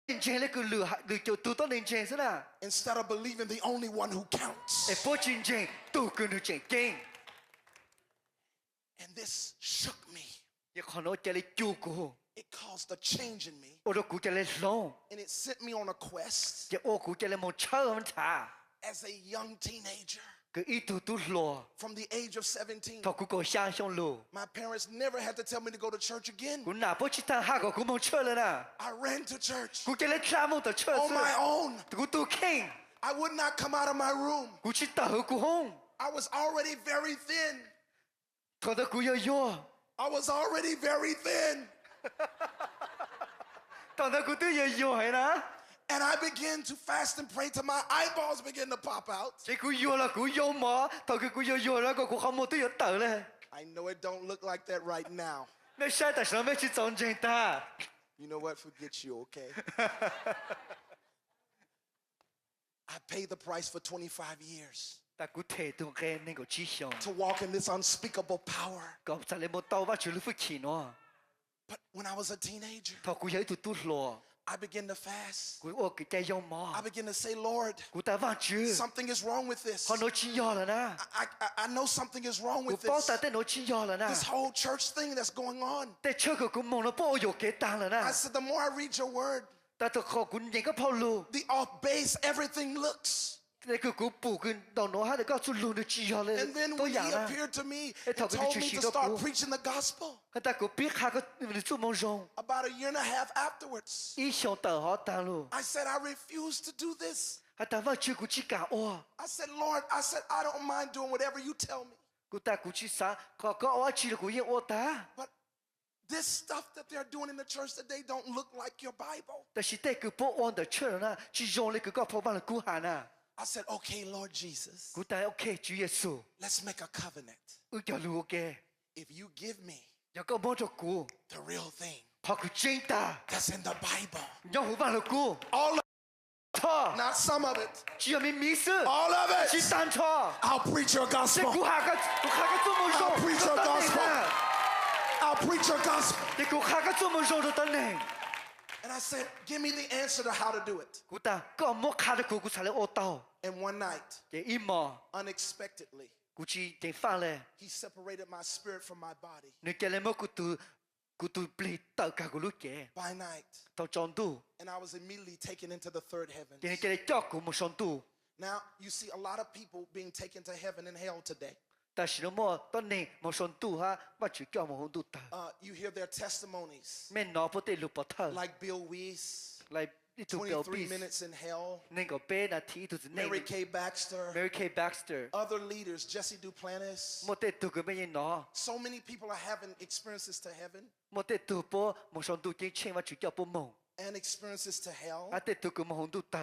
S3: จริงๆเลยคือหรือจะตัวต้นจริงๆซะนะ
S1: instead of believing the only one who counts.
S3: ไอ้พวกจริงๆตัวกูนึกจริง
S1: And this shook me.
S3: อย่าขอโน้ตใจเลยจูกู
S1: it caused a change in me.
S3: 我都估计来弄，
S1: And it sent me on a quest
S3: 这我估计来蒙车门查，
S1: as a young teenager
S3: 个一度都落，
S1: from the age of 17.
S3: 他估个想象路，
S1: My parents never had to tell me to go to church again.
S3: 估哪不去谈下个估蒙车了呢？
S1: I ran to church
S3: 估计来查蒙的车
S1: on
S3: 子，
S1: my own.
S3: 估都看，
S1: I would not come out of my room.
S3: 估去打后估红，
S1: I was already very thin.
S3: 他的估要要，
S1: I was already very thin.
S3: 他的估都要要还呢？
S1: And I began to fast and pray till my eyeballs began to pop out.
S3: 这估要了估要嘛，他个估要要了个估好么都要倒了，
S1: I know it don't look like that right now.
S3: 那现在上面去装真的，
S1: You know what? Forget you, okay? I paid the price for 25 years
S3: 但估态度跟那个志向，
S1: to walk in this unspeakable power.
S3: 搞在来么刀把去了不起呢？
S1: But when I was a teenager,
S3: 他估要一度都落，
S1: I began to fast.
S3: 估我给在要
S1: I
S3: 嘛，
S1: began to say, Lord,
S3: 估在望住，
S1: something is wrong with this.
S3: 好拿去要了呢，
S1: I know something is wrong
S3: 估
S1: with
S3: 包
S1: this.
S3: 打在拿去要了呢，
S1: This whole church thing that's going on.
S3: 但这个估蒙了包有给当了
S1: I
S3: 呢，
S1: said, the more I read your word,
S3: 但都好估那个跑路，
S1: the off base everything looks.
S3: 那个估补跟到拿还得搞出路的去要了
S1: And then
S3: 都
S1: when
S3: 样
S1: he
S3: 了，
S1: appeared to me
S3: Eh,
S1: and
S3: talk
S1: told
S3: to
S1: me
S3: you,
S1: to start
S3: Shidoku.
S1: preaching the gospel,
S3: 但估别下个做梦中，
S1: about a year and a half afterwards,
S3: 一想到好当路，
S1: I said, I refuse to do this.
S3: 还但望住估去干哇，
S1: I said, Lord, I don't mind doing whatever you tell me.
S3: 估但估去啥，搞我去了估也我打，
S1: But this stuff that they're doing in the church today don't look like your Bible.
S3: 但是带个不安的车呢，去用那个搞破棒的估下呢，
S1: I said, okay, Lord Jesus,
S3: 估但 OK 主耶稣，
S1: let's make a covenant.
S3: 有条路嘅，
S1: If you give me
S3: 有个摸着估，
S1: the real thing
S3: 好个真的，
S1: that's in the Bible,
S3: 要胡棒的估，
S1: all of
S3: 错，
S1: not some of it,
S3: 只有你迷失，
S1: all of
S3: 是
S1: it,
S3: 单错，
S1: I'll preach your
S3: 这
S1: gospel.
S3: 估下个做梦
S1: I'll
S3: 中，
S1: preach your
S3: 都等你
S1: gospel.
S3: 呢，
S1: I'll preach your gospel.
S3: 你估下个做梦中都等你，
S1: And I said, give me the answer to how to do it.
S3: 估但搞摸卡的估才来恶道，
S1: And one night,
S3: 这一毛，
S1: unexpectedly,
S3: 估计得翻嘞，
S1: he separated my spirit from my body
S3: 你叫你摸估都不到个咕噜嘅，
S1: by night.
S3: 到中度，
S1: And I was immediately taken into the third heaven.
S3: 你叫你照顾冇上度。
S1: Now, you see a lot of people being taken to heaven and hell today.
S3: 但是么當你冇上度哈，我就叫冇度得。
S1: You hear their testimonies,
S3: 咩攞不得六百頭，
S1: like Bill Weiss,
S3: 嚟呢度表
S1: 23
S3: 必
S1: minutes in hell,
S3: 呢個俾那睇就是呢
S1: Mary Kay Baxter,
S3: Mary Kay Baxter，
S1: other leaders, Jesse Duplantis.
S3: 冇得度個咩嘢攞，
S1: So many people are having experiences to heaven
S3: 冇得度波冇上度嘅錢，我就叫不夢，
S1: and experiences to hell.
S3: 啊得度個冇度得，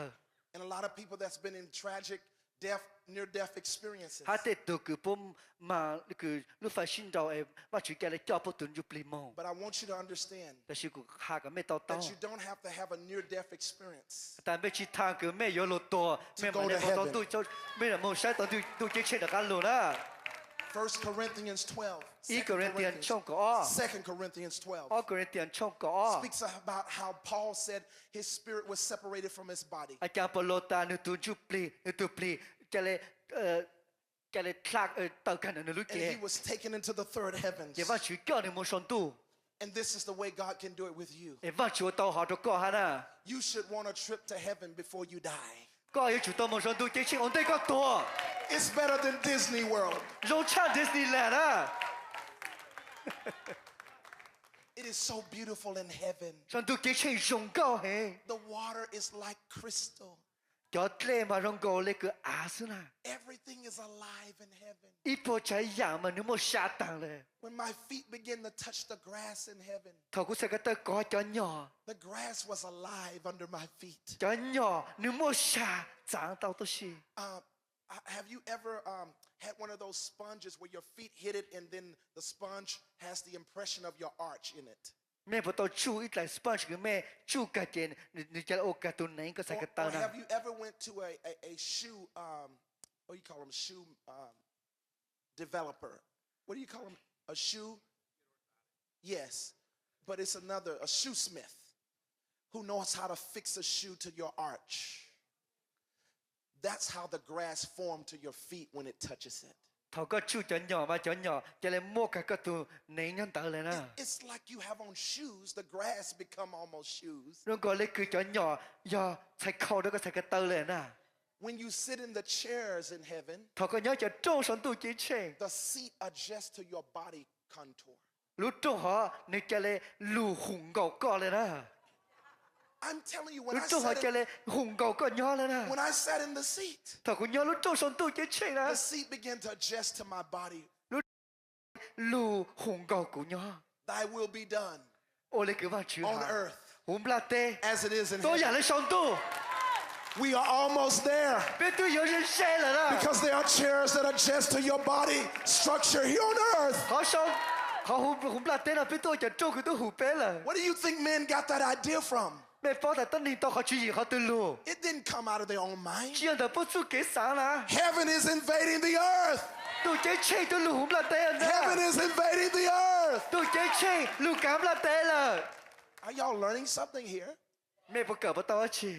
S1: And a lot of people that's been in tragic death, near-death experiences.
S3: 啊得度個波嘛呢個你發現到誒，我就叫你叫不斷就不夢，
S1: But I want you to understand
S3: 但是個下個咩到到
S1: that，you don't have to have a near-death experience
S3: 但係去睇個咩有路多，咩冇冇到度就咩冇使到都嘅錢就緊路啦。
S1: 1 Corinthians 12.
S3: 一
S1: 2
S3: 個人點
S1: Corinthians,
S3: 唱歌啊？
S1: 2 Corinthians 12
S3: 我個人點唱歌啊？
S1: speaks about how Paul said his spirit was separated from his body.
S3: อาจารย์ปโลตานุตุจุปลีนุตุปลีจะเลยจะเลยคลากต่อกันนุลุเก
S1: And he was taken into the third heavens.
S3: เดี๋ยวว่าชีวิตก็ในมชนตู
S1: And this is the way God can do it with you.
S3: เดี๋ยวว่าชีวิตต่อหอตก็ฮะนะ
S1: You should want a trip to heaven before you die.
S3: ก็ยังชีวิตต่อมชนตูเจ๊ชิงอนได้ก็ตัว
S1: It's better than Disney World.
S3: โรงช่างดิสนีย์แลนด์นะ
S1: It is so beautiful in heaven.
S3: ชนตูเจ๊ชิงยงก็เฮ
S1: The water is like crystal.
S3: จอดเล่มารองโกเลยก็อาสนะ
S1: Everything is alive in heaven.
S3: อีพอใจอย่างมันนึกว่าชาตังเลย
S1: When my feet begin to touch the grass in heaven,
S3: ทอกุสกัตก็จอหย่อ
S1: the grass was alive under my feet.
S3: จอหย่อนึกว่าชาจางเต่าตัวชี
S1: Have you ever had one of those sponges where your feet hit it and then the sponge has the impression of your arch in it?
S3: แม่พอตอนชูอีกหลายสปอนจ์คือแม่ชูกระเจนนี่จะโอกาสตัวไหนก็ใส่กระตา
S1: Or
S3: นะ
S1: have you ever went to a shoe, what do you call them, shoe developer? What do you call them? A shoe? Yes, but it's a shoe smith who knows how to fix a shoe to your arch. That's how the grass formed to your feet when it touches it.
S3: thầu có chú cho nhỏ mà cho nhỏ cho nên mua cái tụ nấy nhân tờ lên à
S1: It's like you have on shoes, the grass become almost shoes.
S3: nó gọi là cứ cho nhỏ do sai khâu đó có sai cái tờ lên à
S1: When you sit in the chairs in heaven,
S3: thầu có nhớ cho trâu sống tụ chỉ chơi
S1: the seat adjusts to your body contour.
S3: lúc trâu họ nếu cho nên lù hùng gạo co lên à
S1: I'm telling you, when
S3: lúc
S1: I
S3: trâu họ
S1: sat
S3: cho
S1: in,
S3: nên hùng gạo co nhỏ lên à
S1: when I sat in the seat,
S3: thầu có nhớ lúc trâu sống tụ chỉ chơi
S1: the
S3: nè
S1: seat began to adjust to my body.
S3: lù hùng gạo của nhỏ
S1: Thy will be done
S3: ô lấy cứ vào chữ
S1: on
S3: hà
S1: earth
S3: hùng bla tê
S1: as it is in
S3: tôi
S1: heaven.
S3: giả lấy sống tụ
S1: We are almost there
S3: biết tôi yếu nhân xe rồi đó
S1: because there are chairs that adjust to your body structure here on earth.
S3: họ sống họ hùng bla tê là biết tôi cho trâu của tôi hùng bé là
S1: Where do you think men got that idea from?
S3: mẹ phó tại tân niên tao họ chỉ gì họ từ lù
S1: It didn't come out of their own mind.
S3: chỉ là bớt số kế sáng là
S1: Heaven is invading the earth.
S3: tôi chế chơi tôi lù hùng bla tê anh
S1: Heaven
S3: ra
S1: is invading the earth.
S3: tôi chế chơi lù cám bla tê là
S1: Are y'all learning something here?
S3: mẹ bữa cỡ bữa tao chỉ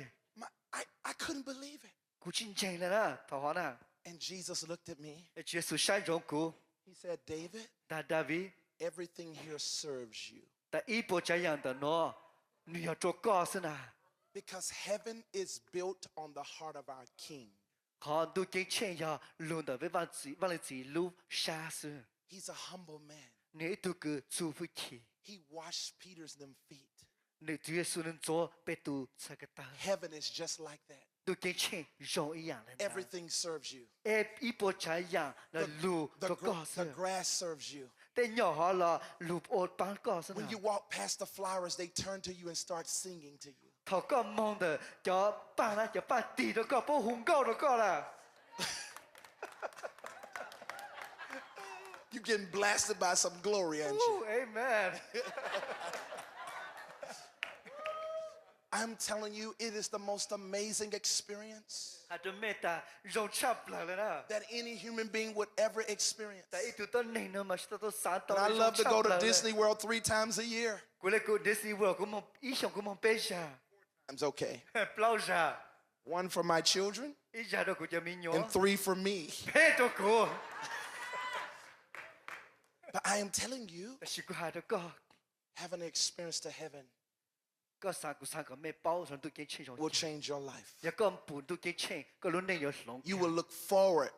S1: I couldn't believe it.
S3: cú chín chèn là đó thảo hóa nè
S1: And Jesus looked at me.
S3: Chúa sự sai rộng cú
S1: He said, David,
S3: ta David
S1: everything here serves you.
S3: ta ý bộ trái yang ta nó nhiều chỗ có xin à
S1: Because heaven is built on the heart of our King.
S3: họ tôi chế chơi ya luôn ta với văn chỉ lưu xa sư
S1: He's a humble man.
S3: nếu tôi cứ chú với chị
S1: He washed Peter's them feet.
S3: nếu Chúa Giêsu nên cho bé tu sai cái ta
S1: Heaven is just like that.
S3: tôi chế chơi rộng ý yang lên ta
S1: Everything serves you.
S3: em ý bộ trái yang là lưu chỗ có
S1: The
S3: sư
S1: grass serves you.
S3: tên nhỏ họ là lưu ột bán có sư
S1: When you walk past the flowers, they turn to you and start singing to you.
S3: thọ có mong được cho ba là cho ba tỷ đó có bố hùng cao đó có là
S1: You're getting blasted by some glory, aren't you?
S3: Amen.
S1: I'm telling you, it is the most amazing experience
S3: Hạt mẹ ta rong chắp lại đó.
S1: that any human being would ever experience.
S3: Tại ít tụi này nó mà tụi sáng
S1: And I love to go to Disney World 3 times a year.
S3: Cô lấy cô Disney World cũng mong ý xong cũng mong bé ra.
S1: It's okay.
S3: Plau ra.
S1: One for my children
S3: Ý ra đó của cho mình nhỏ.
S1: and 3 for me.
S3: Bé đó cô.
S1: But I am telling you,
S3: Chỉ có hai đó có.
S1: having an experience to heaven
S3: Có sáng có mẹ bao rồi tụi cái chuyện rồi.
S1: will change your life.
S3: Nhà con bùn tụi cái chuyện. Có lúc này có sống.
S1: You will look forward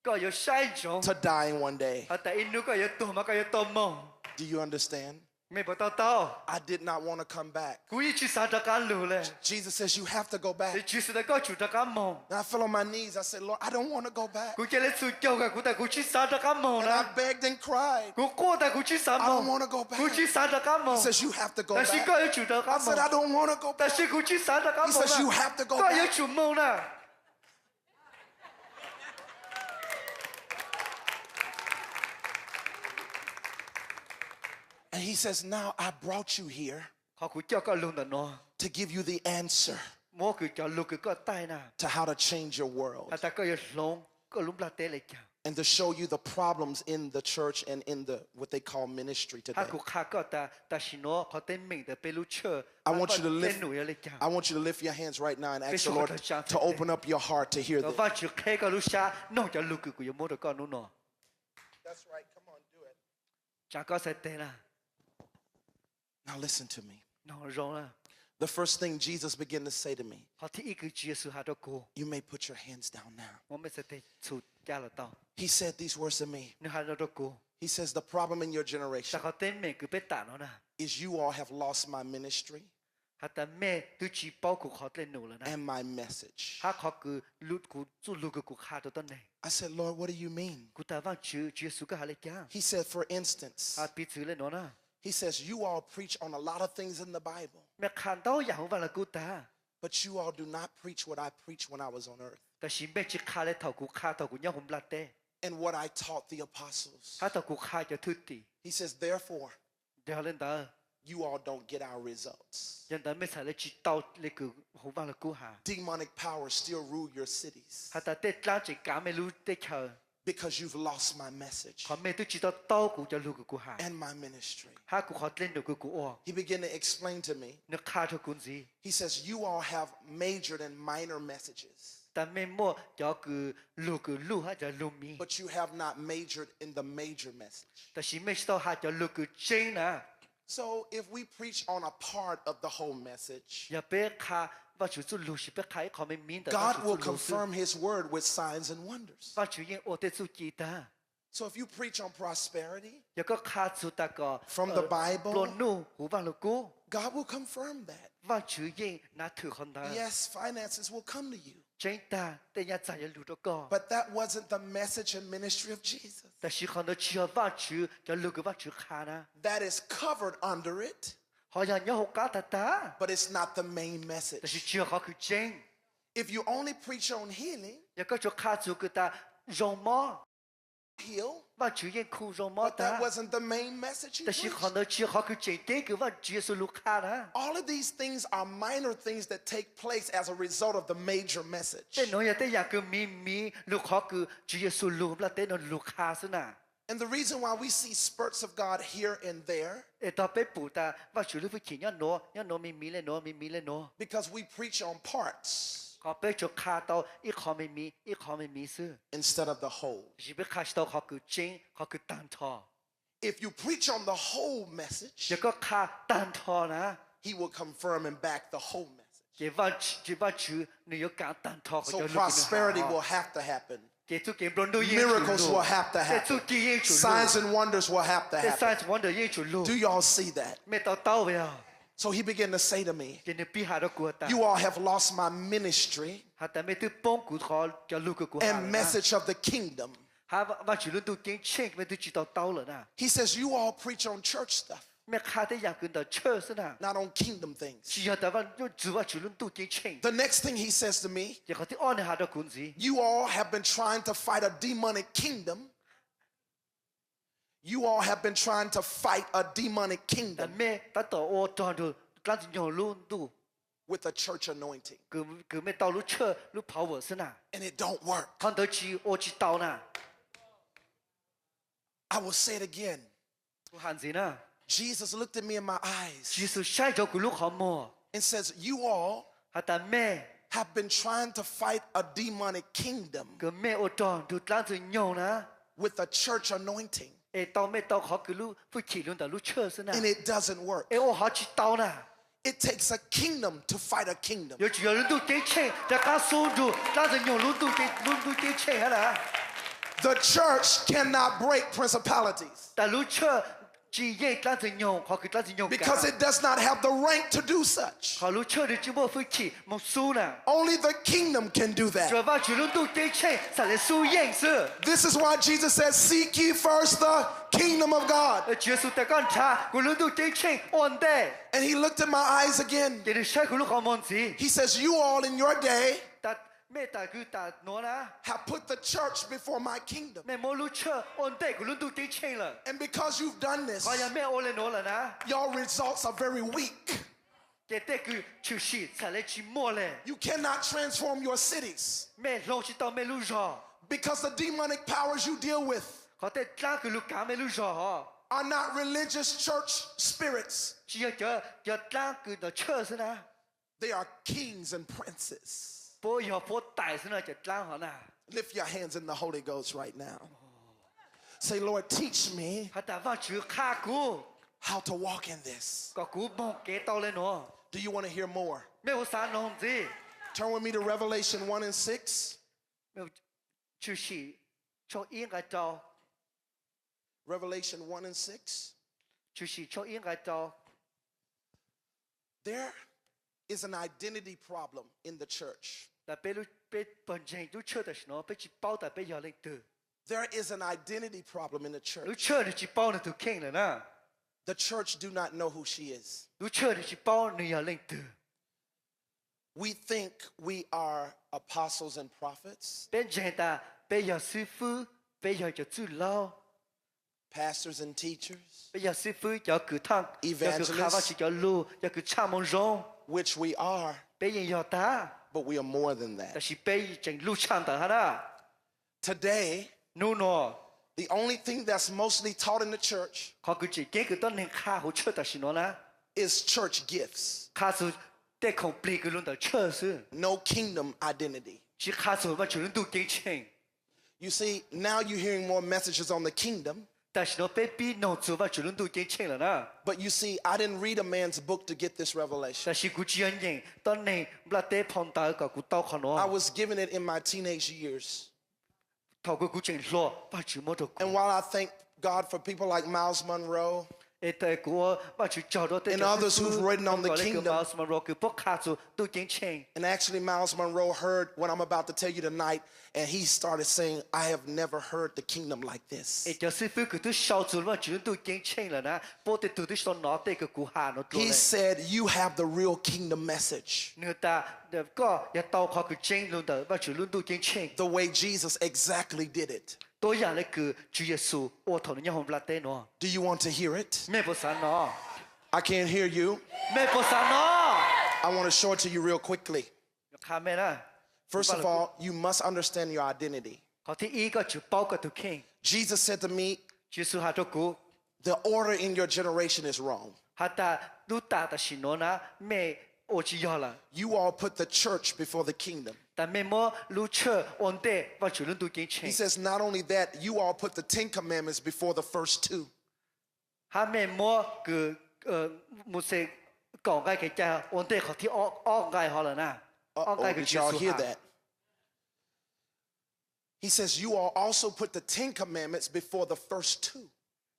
S3: Có có sai rồi.
S1: to dying one day.
S3: Tại ít nữa có tụi mà có tụi mong.
S1: Do you understand?
S3: Mẹ bảo tao.
S1: I did not want to come back.
S3: Cú ý chỉ sáng ra cá lù lên.
S1: Jesus says you have to go back.
S3: Thì chỉ sẽ có chủ ra cá mong.
S1: And I fell on my knees. I said, Lord, I don't want to go back.
S3: Cú chơi lên sự châu cả cú ta cú chỉ sáng ra cá mong
S1: And
S3: nè.
S1: I begged and cried.
S3: Cú cô ta cú chỉ sáng
S1: I don't
S3: mong.
S1: want to go
S3: Cú chỉ
S1: back.
S3: sáng ra cá mong.
S1: He says you have to go
S3: Ta chỉ
S1: back.
S3: có chủ ra cá
S1: I said, I
S3: mong.
S1: don't want to go
S3: Ta
S1: back.
S3: chỉ cú chỉ sáng ra cá
S1: He
S3: mong.
S1: says you have to go
S3: Có
S1: back.
S3: chủ mong nè.
S1: And he says, now I brought you here
S3: Họ cú cho con luôn nó.
S1: to give you the answer
S3: Mua cứ cho lúc cứ có tay nè.
S1: to how to change your world
S3: Ta có sống. Có lúc là tế lại chào.
S1: and to show you the problems in the church and in the what they call ministry today.
S3: Ha cú khá có ta xin nó có tên mình để bê lưu chơ.
S1: I want you to lift
S3: Tên nổi lại chào.
S1: I want you to lift your hands right now and ask the Bishop,
S3: Lord
S1: to open up your heart to hear
S3: Nó
S1: this.
S3: va chữ khé có lúc xa. Nó cho lúc cứ mua được con nó.
S1: That's right. Come on, do it.
S3: Chả có sẽ tên là.
S1: Now listen to me.
S3: Nó rong là.
S1: The first thing Jesus began to say to me,
S3: Họ thì ý cứ chia sẻ hạ đó cô.
S1: you may put your hands down now.
S3: Mà mới sẽ thấy chủ cha là tao.
S1: He said these words to me.
S3: Nếu hạ đó cô.
S1: He says the problem in your
S3: Ta
S1: generation
S3: có tên mình cứ biết tạ nó nè.
S1: is you all have lost my ministry
S3: Hạ ta mẹ tôi chỉ bao cuộc họ tên nụ là nè.
S1: and my message.
S3: Hạ họ cứ lút cụ chú lút cái cuộc hạ đó tên này.
S1: I said, Lord, what do you mean?
S3: Cụ ta vang chữ Chúa Giêsu cái hạ lệ cha.
S1: He said, for instance,
S3: Hạ bị chữ lên nó nè.
S1: he says, you all preach on a lot of things in the Bible,
S3: Mẹ khăn tao dạo vào là cụ ta.
S1: but you all do not preach what I preached when I was on earth
S3: Ta chỉ mẹ chỉ khá lệ thầu cụ khá thầu cụ nhau không lạ tê.
S1: and what I taught the apostles.
S3: Hạ thầu cụ khá cho thư tỷ.
S1: He says, therefore,
S3: Để lên ta.
S1: you all don't get our results.
S3: Dân ta mới sẽ lấy chỉ tao lấy cứ không vào là cụ hạ.
S1: Demonic powers still rule your cities
S3: Hạ ta tết lá chỉ cá mẹ lưu tết chờ.
S1: because you've lost my message
S3: Họ mẹ tôi chỉ tao cụ cho lưu cụ hạ.
S1: and my ministry.
S3: Ha cụ họ lên được cụ ô.
S1: He began to explain to me.
S3: Nó khá cho cụ gì.
S1: He says, you all have majored and minor messages.
S3: 但没莫叫个路个路哈叫路米，
S1: but you have not majored in the major message.
S3: 但是没知道哈叫路个真呢，
S1: So if we preach on a part of the whole message,
S3: 要别看我就做路是别看一看没明的，
S1: God will confirm his word with signs and wonders.
S3: 我就因我得做记得，
S1: So if you preach on prosperity
S3: 要个看出那个
S1: from the Bible,
S3: 罗努胡巴路古，
S1: God will confirm that.
S3: 我就因那头很大，
S1: Yes, finances will come to you.
S3: 真的，但也在路着个，
S1: But that wasn't the message and ministry of Jesus.
S3: 但是很多只要我就叫路个我就看呢，
S1: That is covered under it,
S3: 好像你好搞得的，
S1: but it's not the main
S3: 但是
S1: message.
S3: 只要好去真，
S1: If you only preach on healing,
S3: 要个就看出个的容貌，
S1: heal,
S3: 我就因哭容貌
S1: but that
S3: 的。
S1: wasn't the main message you
S3: 但是
S1: preached.
S3: 看到只好去真点个我只是路看呢。
S1: All of these things are minor things that take place as a result of the major message.
S3: 但侬也得样个秘密路好个只是路了，得侬路看是呢。
S1: And the reason why we see spurts of God here and there,
S3: 到被捕的，我就会见要挪秘密嘞，挪秘密嘞挪。
S1: because we preach on parts
S3: 好被就看到一看秘密，一看秘密是，
S1: instead of the whole.
S3: 是被看到好个真，好个单套。
S1: If you preach on the whole message,
S3: 一个看单套呢，
S1: he will confirm and back the whole message.
S3: 就你要讲单套，
S1: So prosperity will have to happen.
S3: Miracles
S1: Miracles will have to happen. Signs and wonders will have to happen.
S3: signs wonder 也就路
S1: Do，y'all see that?
S3: 没到位啊。
S1: So he began to say to me,
S3: 今天比下的国的，
S1: you all have lost my ministry
S3: 他但没得帮顾好叫路个国
S1: and message of the kingdom.
S3: 他我就轮都跟钱没都知道到了呢，
S1: He says, you all preach on church stuff,
S3: 没看得样跟到车是呢，
S1: not on kingdom things.
S3: 只要台湾就只我就轮都跟钱，
S1: The next thing he says to me,
S3: 然后的按下的工资，
S1: you all have been trying to fight a demonic kingdom. You all have been trying to fight a demonic
S3: 但
S1: kingdom
S3: 没达到我当着刚子用路都，
S1: with a church anointing.
S3: 个没到路车路跑我是呢，
S1: And it don't work.
S3: 看到起我知道呢，
S1: I will say it again.
S3: 我喊谁呢？
S1: Jesus looked at me in my eyes
S3: 其实下着个路好么，
S1: and says, you all
S3: 他但没
S1: have been trying to fight a demonic kingdom
S3: 个没我当就刚子用呢，
S1: with a church anointing.
S3: 哎到没到好个路会起轮到路车是呢，
S1: And it doesn't work.
S3: 哎我好知道呢。
S1: It takes a kingdom to fight a kingdom.
S3: 有主要人都给钱，在刚收入，那是用路都给钱了。
S1: The church cannot break principalities
S3: 但路车只也那是用，好个那是用。
S1: because it does not have the rank to do such.
S3: 好路车的只不会去，没收呢。
S1: Only the kingdom can do
S3: 主
S1: that.
S3: 要主人都给钱，才来收验是。
S1: This is why Jesus says, seek ye first the kingdom of God.
S3: 耶稣在刚查，个人都给钱，安的。
S1: And he looked at my eyes again.
S3: 这里晒个路好忙子，
S1: He says, you all in your day
S3: 但没打个打挪啦，
S1: have put the church before my kingdom.
S3: 没没路车，安的，个人都给钱了。
S1: And because you've done this,
S3: 好像没我来挪了呢，
S1: your results are very weak.
S3: 这个就是才来去摸嘞，
S1: You cannot transform your cities
S3: 没东西到没路上。
S1: because the demonic powers you deal with
S3: 好在那个路干没路上哈，
S1: are not religious church spirits.
S3: 只要叫那个的车是呢，
S1: They are kings and princes.
S3: 不要不带是呢，就那好呢。
S1: Lift your hands in the Holy Ghost right now. Say, Lord, teach me
S3: 他打发去看过，
S1: how to walk in this.
S3: 个古帮给到了喏，
S1: Do you want to hear more?
S3: 没有啥弄子，
S1: Turn with me to Revelation 1 and 6.
S3: 没有就是从应该找，
S1: Revelation 1 and 6.
S3: 就是从应该找，
S1: There is an identity problem in the church.
S3: 但被本身都车的时候，被去包的被要来的，
S1: There is an identity problem in the
S3: 路
S1: church.
S3: 车的去包的都看了呢，
S1: The church do not know who she is.
S3: 路车的去包你要来的，
S1: We think we are apostles and prophets,
S3: 变成的被要师傅，被要就主老。
S1: pastors and teachers,
S3: 被要师傅要去堂，要去开发去叫路，要去插门上，
S1: which we are,
S3: 被人要打，
S1: but we are more than
S3: 但
S1: that.
S3: 是被整路唱的哈啦，
S1: Today,
S3: 努喏，
S1: the only thing that's mostly taught in the church
S3: 考个这几个当年卡好车的是喏啦，
S1: is church gifts,
S3: 卡是得空别个轮到车是，
S1: no kingdom identity.
S3: 是卡住把主人都经清，
S1: You see, now you're hearing more messages on the kingdom.
S3: 但是呢被逼弄住把主人都经清了呢。
S1: But you see, I didn't read a man's book to get this revelation.
S3: 但是古只人认，当你不拉得碰到个古刀看
S1: I
S3: 咯，
S1: was given it in my teenage years.
S3: 透过古正落把主摸到
S1: And
S3: 古，
S1: while I thank God for people like Miles Monroe,
S3: 诶，对古把主教到的
S1: And others who've written on the kingdom.
S3: 什么罗个不卡住都经清。
S1: and actually Miles Monroe heard what I'm about to tell you tonight, and he started saying, I have never heard the kingdom like this.
S3: 诶，就是非个都小组嘛，主人都经清了呢，不得都说拿得个古下那多
S1: He
S3: 嘞。
S1: said, you have the real kingdom message.
S3: 你打那个要刀靠个真路的，把主人都经清。
S1: The way Jesus exactly did it.
S3: 多样的个主耶稣，我头的样不拉得喏，
S1: Do you want to hear it?
S3: 没不散喏，
S1: I can't hear you.
S3: 没不散喏。
S1: I want to show it to you real quickly.
S3: 看没啦？
S1: First of all, you must understand your identity.
S3: 好，第一个就包个都听，
S1: Jesus said to me,
S3: 耶稣下着古，
S1: the order in your generation is wrong.
S3: 他打路打的是喏呢，没我只要了，
S1: You all put the church before the kingdom.
S3: 但没么路车往得把主人都经
S1: He
S3: 清，
S1: says, not only that, you all put the 10 commandments before the first two.
S3: 他没么个没些讲解嘅家，往得好听安解好了呢，
S1: Uh-oh,
S3: 安解个
S1: did
S3: 耶
S1: y'all
S3: 稣
S1: hear
S3: 下
S1: that? He says, you all also put the 10 commandments before the first two.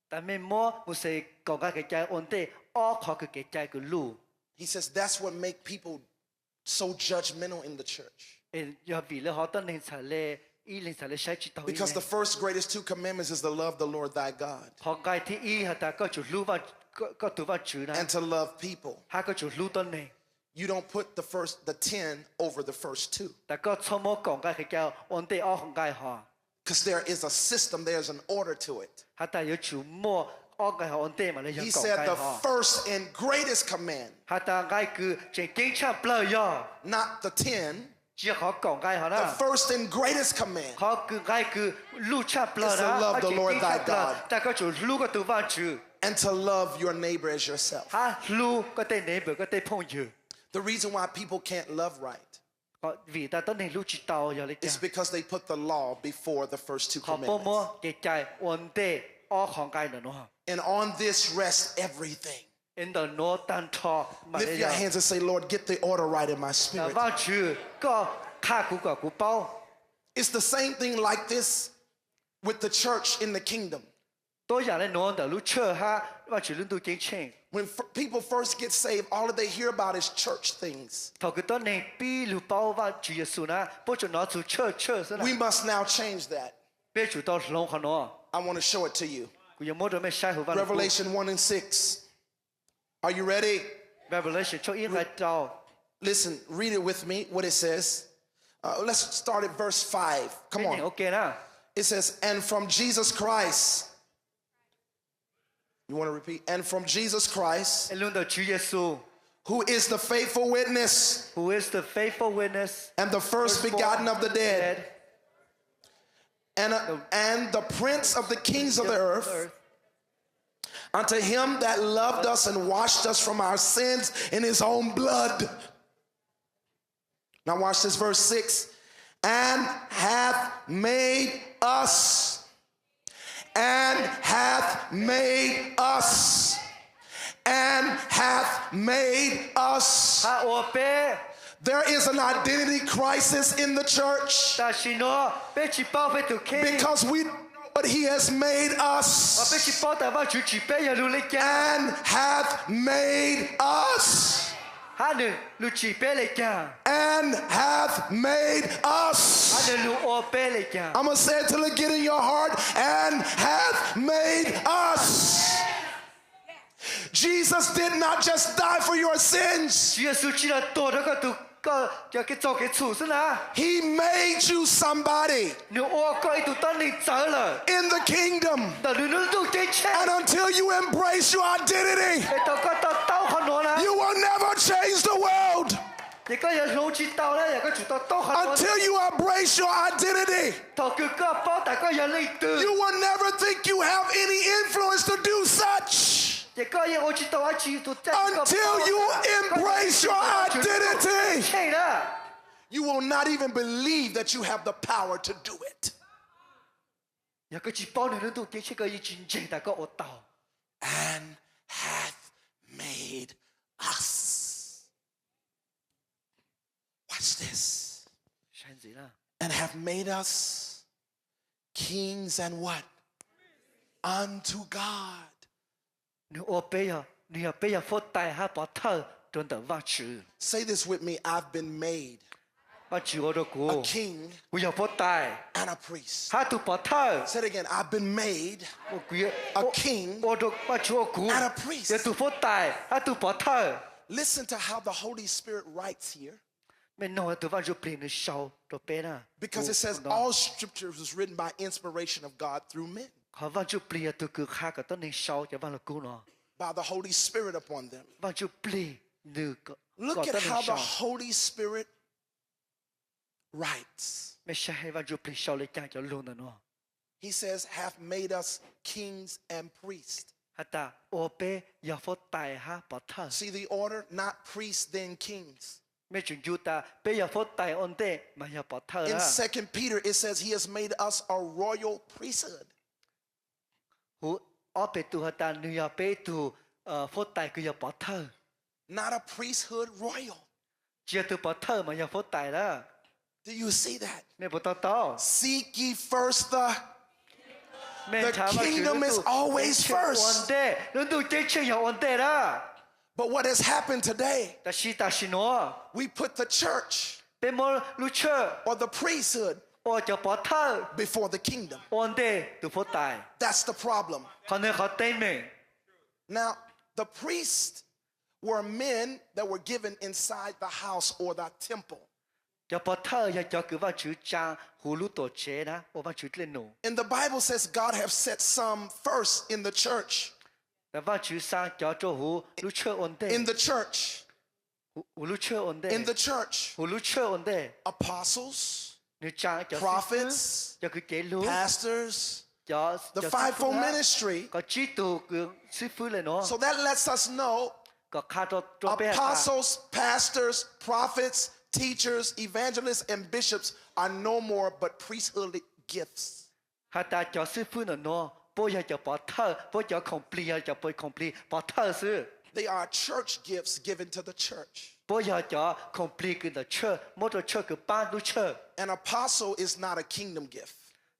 S3: 但没么没些讲解嘅家，往得安靠个嘅家个路，
S1: He says, that's what make people so judgmental in the church.
S3: 诶，要为了好多人才来，一人才来写知道。
S1: Because the first greatest two commandments is to love the Lord thy God
S3: 好解ที่อีหาตาก็จุรู้ว่าก็ตัวว่าจืนะ
S1: and to love people.
S3: หาก็จุรู้ต้นนี่
S1: You don't put the 10 over the first two.
S3: แต่ก็ชมก่อนก็คือเจ้าอันเตอของกายหา
S1: Because there is a system, there's an order to it.
S3: หาแต่有จุมั่วอันกายหาอันเตมาเลยยัง
S1: He
S3: ก่อน
S1: said
S3: กาย
S1: the
S3: หา
S1: first and greatest command,
S3: หาแต่กายคือเจงกิ้งช่างเปล่ายอ
S1: not the 10,
S3: จีเขาก่อนกายหานะ
S1: the first and greatest command
S3: เขาคือกายคือลูกช่างเปล่า
S1: is to
S3: นะ
S1: love the Lord thy God
S3: แต่ก็จุรู้ก็ตัวว่าจื
S1: and to love your neighbor as yourself.
S3: หารู้ก็ได้เนเบอร์ก็ได้พงอยู่
S1: The reason why people can't love right
S3: ก็วีแต่ต้นนี้รู้จิตเอาอย่างไรกัน
S1: is because they put the law before the first two
S3: เขาป้อมั่ว
S1: commandments.
S3: เกใจอันเตอของกายเนาะ
S1: And on this rests everything.
S3: in the north ตันทอมาเล
S1: Lift
S3: ย
S1: your hands and say, Lord, get the order right in my
S3: แต่
S1: spirit.
S3: ว่าจือก็ฆ่ากูกับกูเป้า
S1: It's the same thing like this with the church in the kingdom.
S3: ตัวอย่างในนอนแต่รู้เชื่อฮะว่าจือรุ่นตัวเก่งเชง
S1: When people first get saved, all that they hear about is church things.
S3: ถ้าคือต้นนี้ปีหรือเป้าว่าจือเยซูนะพวกจะนอนสู่เชื่อซะนะ
S1: We must now change that.
S3: เป้จุดต่อลงขนอ
S1: I want to show it to you.
S3: กูยังไม่ได้ไม่ใช่หัววัน
S1: Revelation 1 and 6. Are you ready?
S3: Revelation ช่วยอีกให้เจ้า
S1: Listen, read it with me, what it says. Let's start at verse 5.
S3: เป็น
S1: Come
S3: อย่างโอ
S1: on.
S3: เคนะ
S1: It says, and from Jesus Christ. You want to repeat? And from Jesus Christ,
S3: ไอ้รุ่นตัวจือเยซู
S1: who is the faithful witness
S3: who is the faithful witness
S1: and the first begotten of the dead, and the prince of the kings of the earth, unto him that loved us and washed us from our sins in his own blood. Now watch this, verse 6. And hath made us. And hath made us. And hath made us.
S3: ฮาโอเป้
S1: There is an identity crisis in the church
S3: แต่ชิโนเป้จิเป้าเป้ตุเค
S1: because we know what he has made
S3: ว่า
S1: us
S3: เป้จิเป้าแต่ว่าจือจีเป้อย่ารู้เลยแก
S1: and hath made us
S3: ฮาหนึ่งรู้จีเป้เลยแก
S1: and hath made
S3: ฮา
S1: us.
S3: หนึ่งรู้โอเป้เลยแก
S1: I'm going to say it till it get in your heart and hath made us. Jesus did not just die for your sins.
S3: 主耶稣知道多那个都个叫给做给处是哪？
S1: He made you somebody
S3: 你我个一都当你走了，
S1: in the kingdom.
S3: 但你都给钱，
S1: And until you embrace your identity,
S3: 到个到刀很多了，
S1: you will never change the world.
S3: 一个人路知道了，一个知道刀很多，
S1: Until you embrace your identity,
S3: 到个个包大个人类的，
S1: you will never think you have any influence to do such.
S3: 一个人我知道我知道在
S1: Until you embrace your identity,
S3: 钱了，
S1: You will not even believe that you have the power to do it.
S3: 有個字幫你哋都幾出個要轉正，大家我鬥。
S1: And hath made us. Watch this.
S3: 上字啦，
S1: And have made us kings and what? Unto God.
S3: 你我俾啊，你要俾啊，福大下把頭轉到挖住，
S1: Say this with me. I've been made
S3: 挖住我都
S1: a
S3: 估，
S1: king
S3: 我要福大，
S1: and a priest.
S3: 下到把頭，
S1: Say it again. I've been made
S3: 我估
S1: a king.
S3: 我都挖住我估，
S1: and a priest.
S3: 要到福大，下到把頭，
S1: Listen to how the Holy Spirit writes here.
S3: 咩弄到挖住變你燒到邊啦？
S1: Because it says all scripture was written by inspiration of God through men,
S3: 佢挖住變到佢下個都你燒就挖落估咯，
S1: by the Holy Spirit upon them.
S3: 挖住變你個
S1: Look
S3: 個都
S1: at
S3: 你
S1: how the
S3: 燒，
S1: Holy Spirit writes.
S3: 咩寫係挖住變燒你講就亂啦咯。
S1: He says, hath made us kings and priests.
S3: 係但我俾要福大下把頭，
S1: See the order? Not priests, then kings.
S3: 咩仲要但俾要福大安定，咪要把頭
S1: In
S3: 啦。
S1: 2 Peter, it says he has made us a royal priesthood.
S3: 我俾到係但你要俾到福大佢要把頭，
S1: Not a priesthood, royal.
S3: 只要到把頭咪要福大啦。
S1: Do you see that?
S3: 咩不得到？
S1: Seek ye first the
S3: 咩
S1: The
S3: 查乜
S1: kingdom is always first.
S3: 安定，輪到這切有安定啦。
S1: But what has happened today?
S3: 但是我
S1: We put the church
S3: 俾我路出，
S1: or the priesthood
S3: 我就把頭
S1: before the kingdom.
S3: 安定到福大，
S1: That's the problem.
S3: 可能好對面。
S1: Now, the priests were men that were given inside the house or the temple.
S3: 就把頭要叫佢話主張葫蘆多謝啦，我話主嚟弄。
S1: And the Bible says God have set some first in the church.
S3: 但話主生叫做葫蘆出安
S1: In
S3: 定，
S1: the church.
S3: 葫蘆出安
S1: In
S3: 定，
S1: the church.
S3: 葫蘆出安定。
S1: Apostles,
S3: 你講叫
S1: prophets,
S3: 叫佢記錄，
S1: pastors,
S3: 叫
S1: the fivefold ministry.
S3: 個知道佢師傅嚟攞，
S1: So that lets us know
S3: 個卡咗做咩啊？
S1: apostles, pastors, prophets, teachers, evangelists, and bishops are no more but priesthood gifts.
S3: 係但叫師傅嚟攞，不要叫把頭，不要 complete，叫不 complete，把頭是，
S1: They are church gifts given to the church.
S3: 不要叫 complete 佢的出，冇得出佢班都出。
S1: An apostle is not a kingdom gift.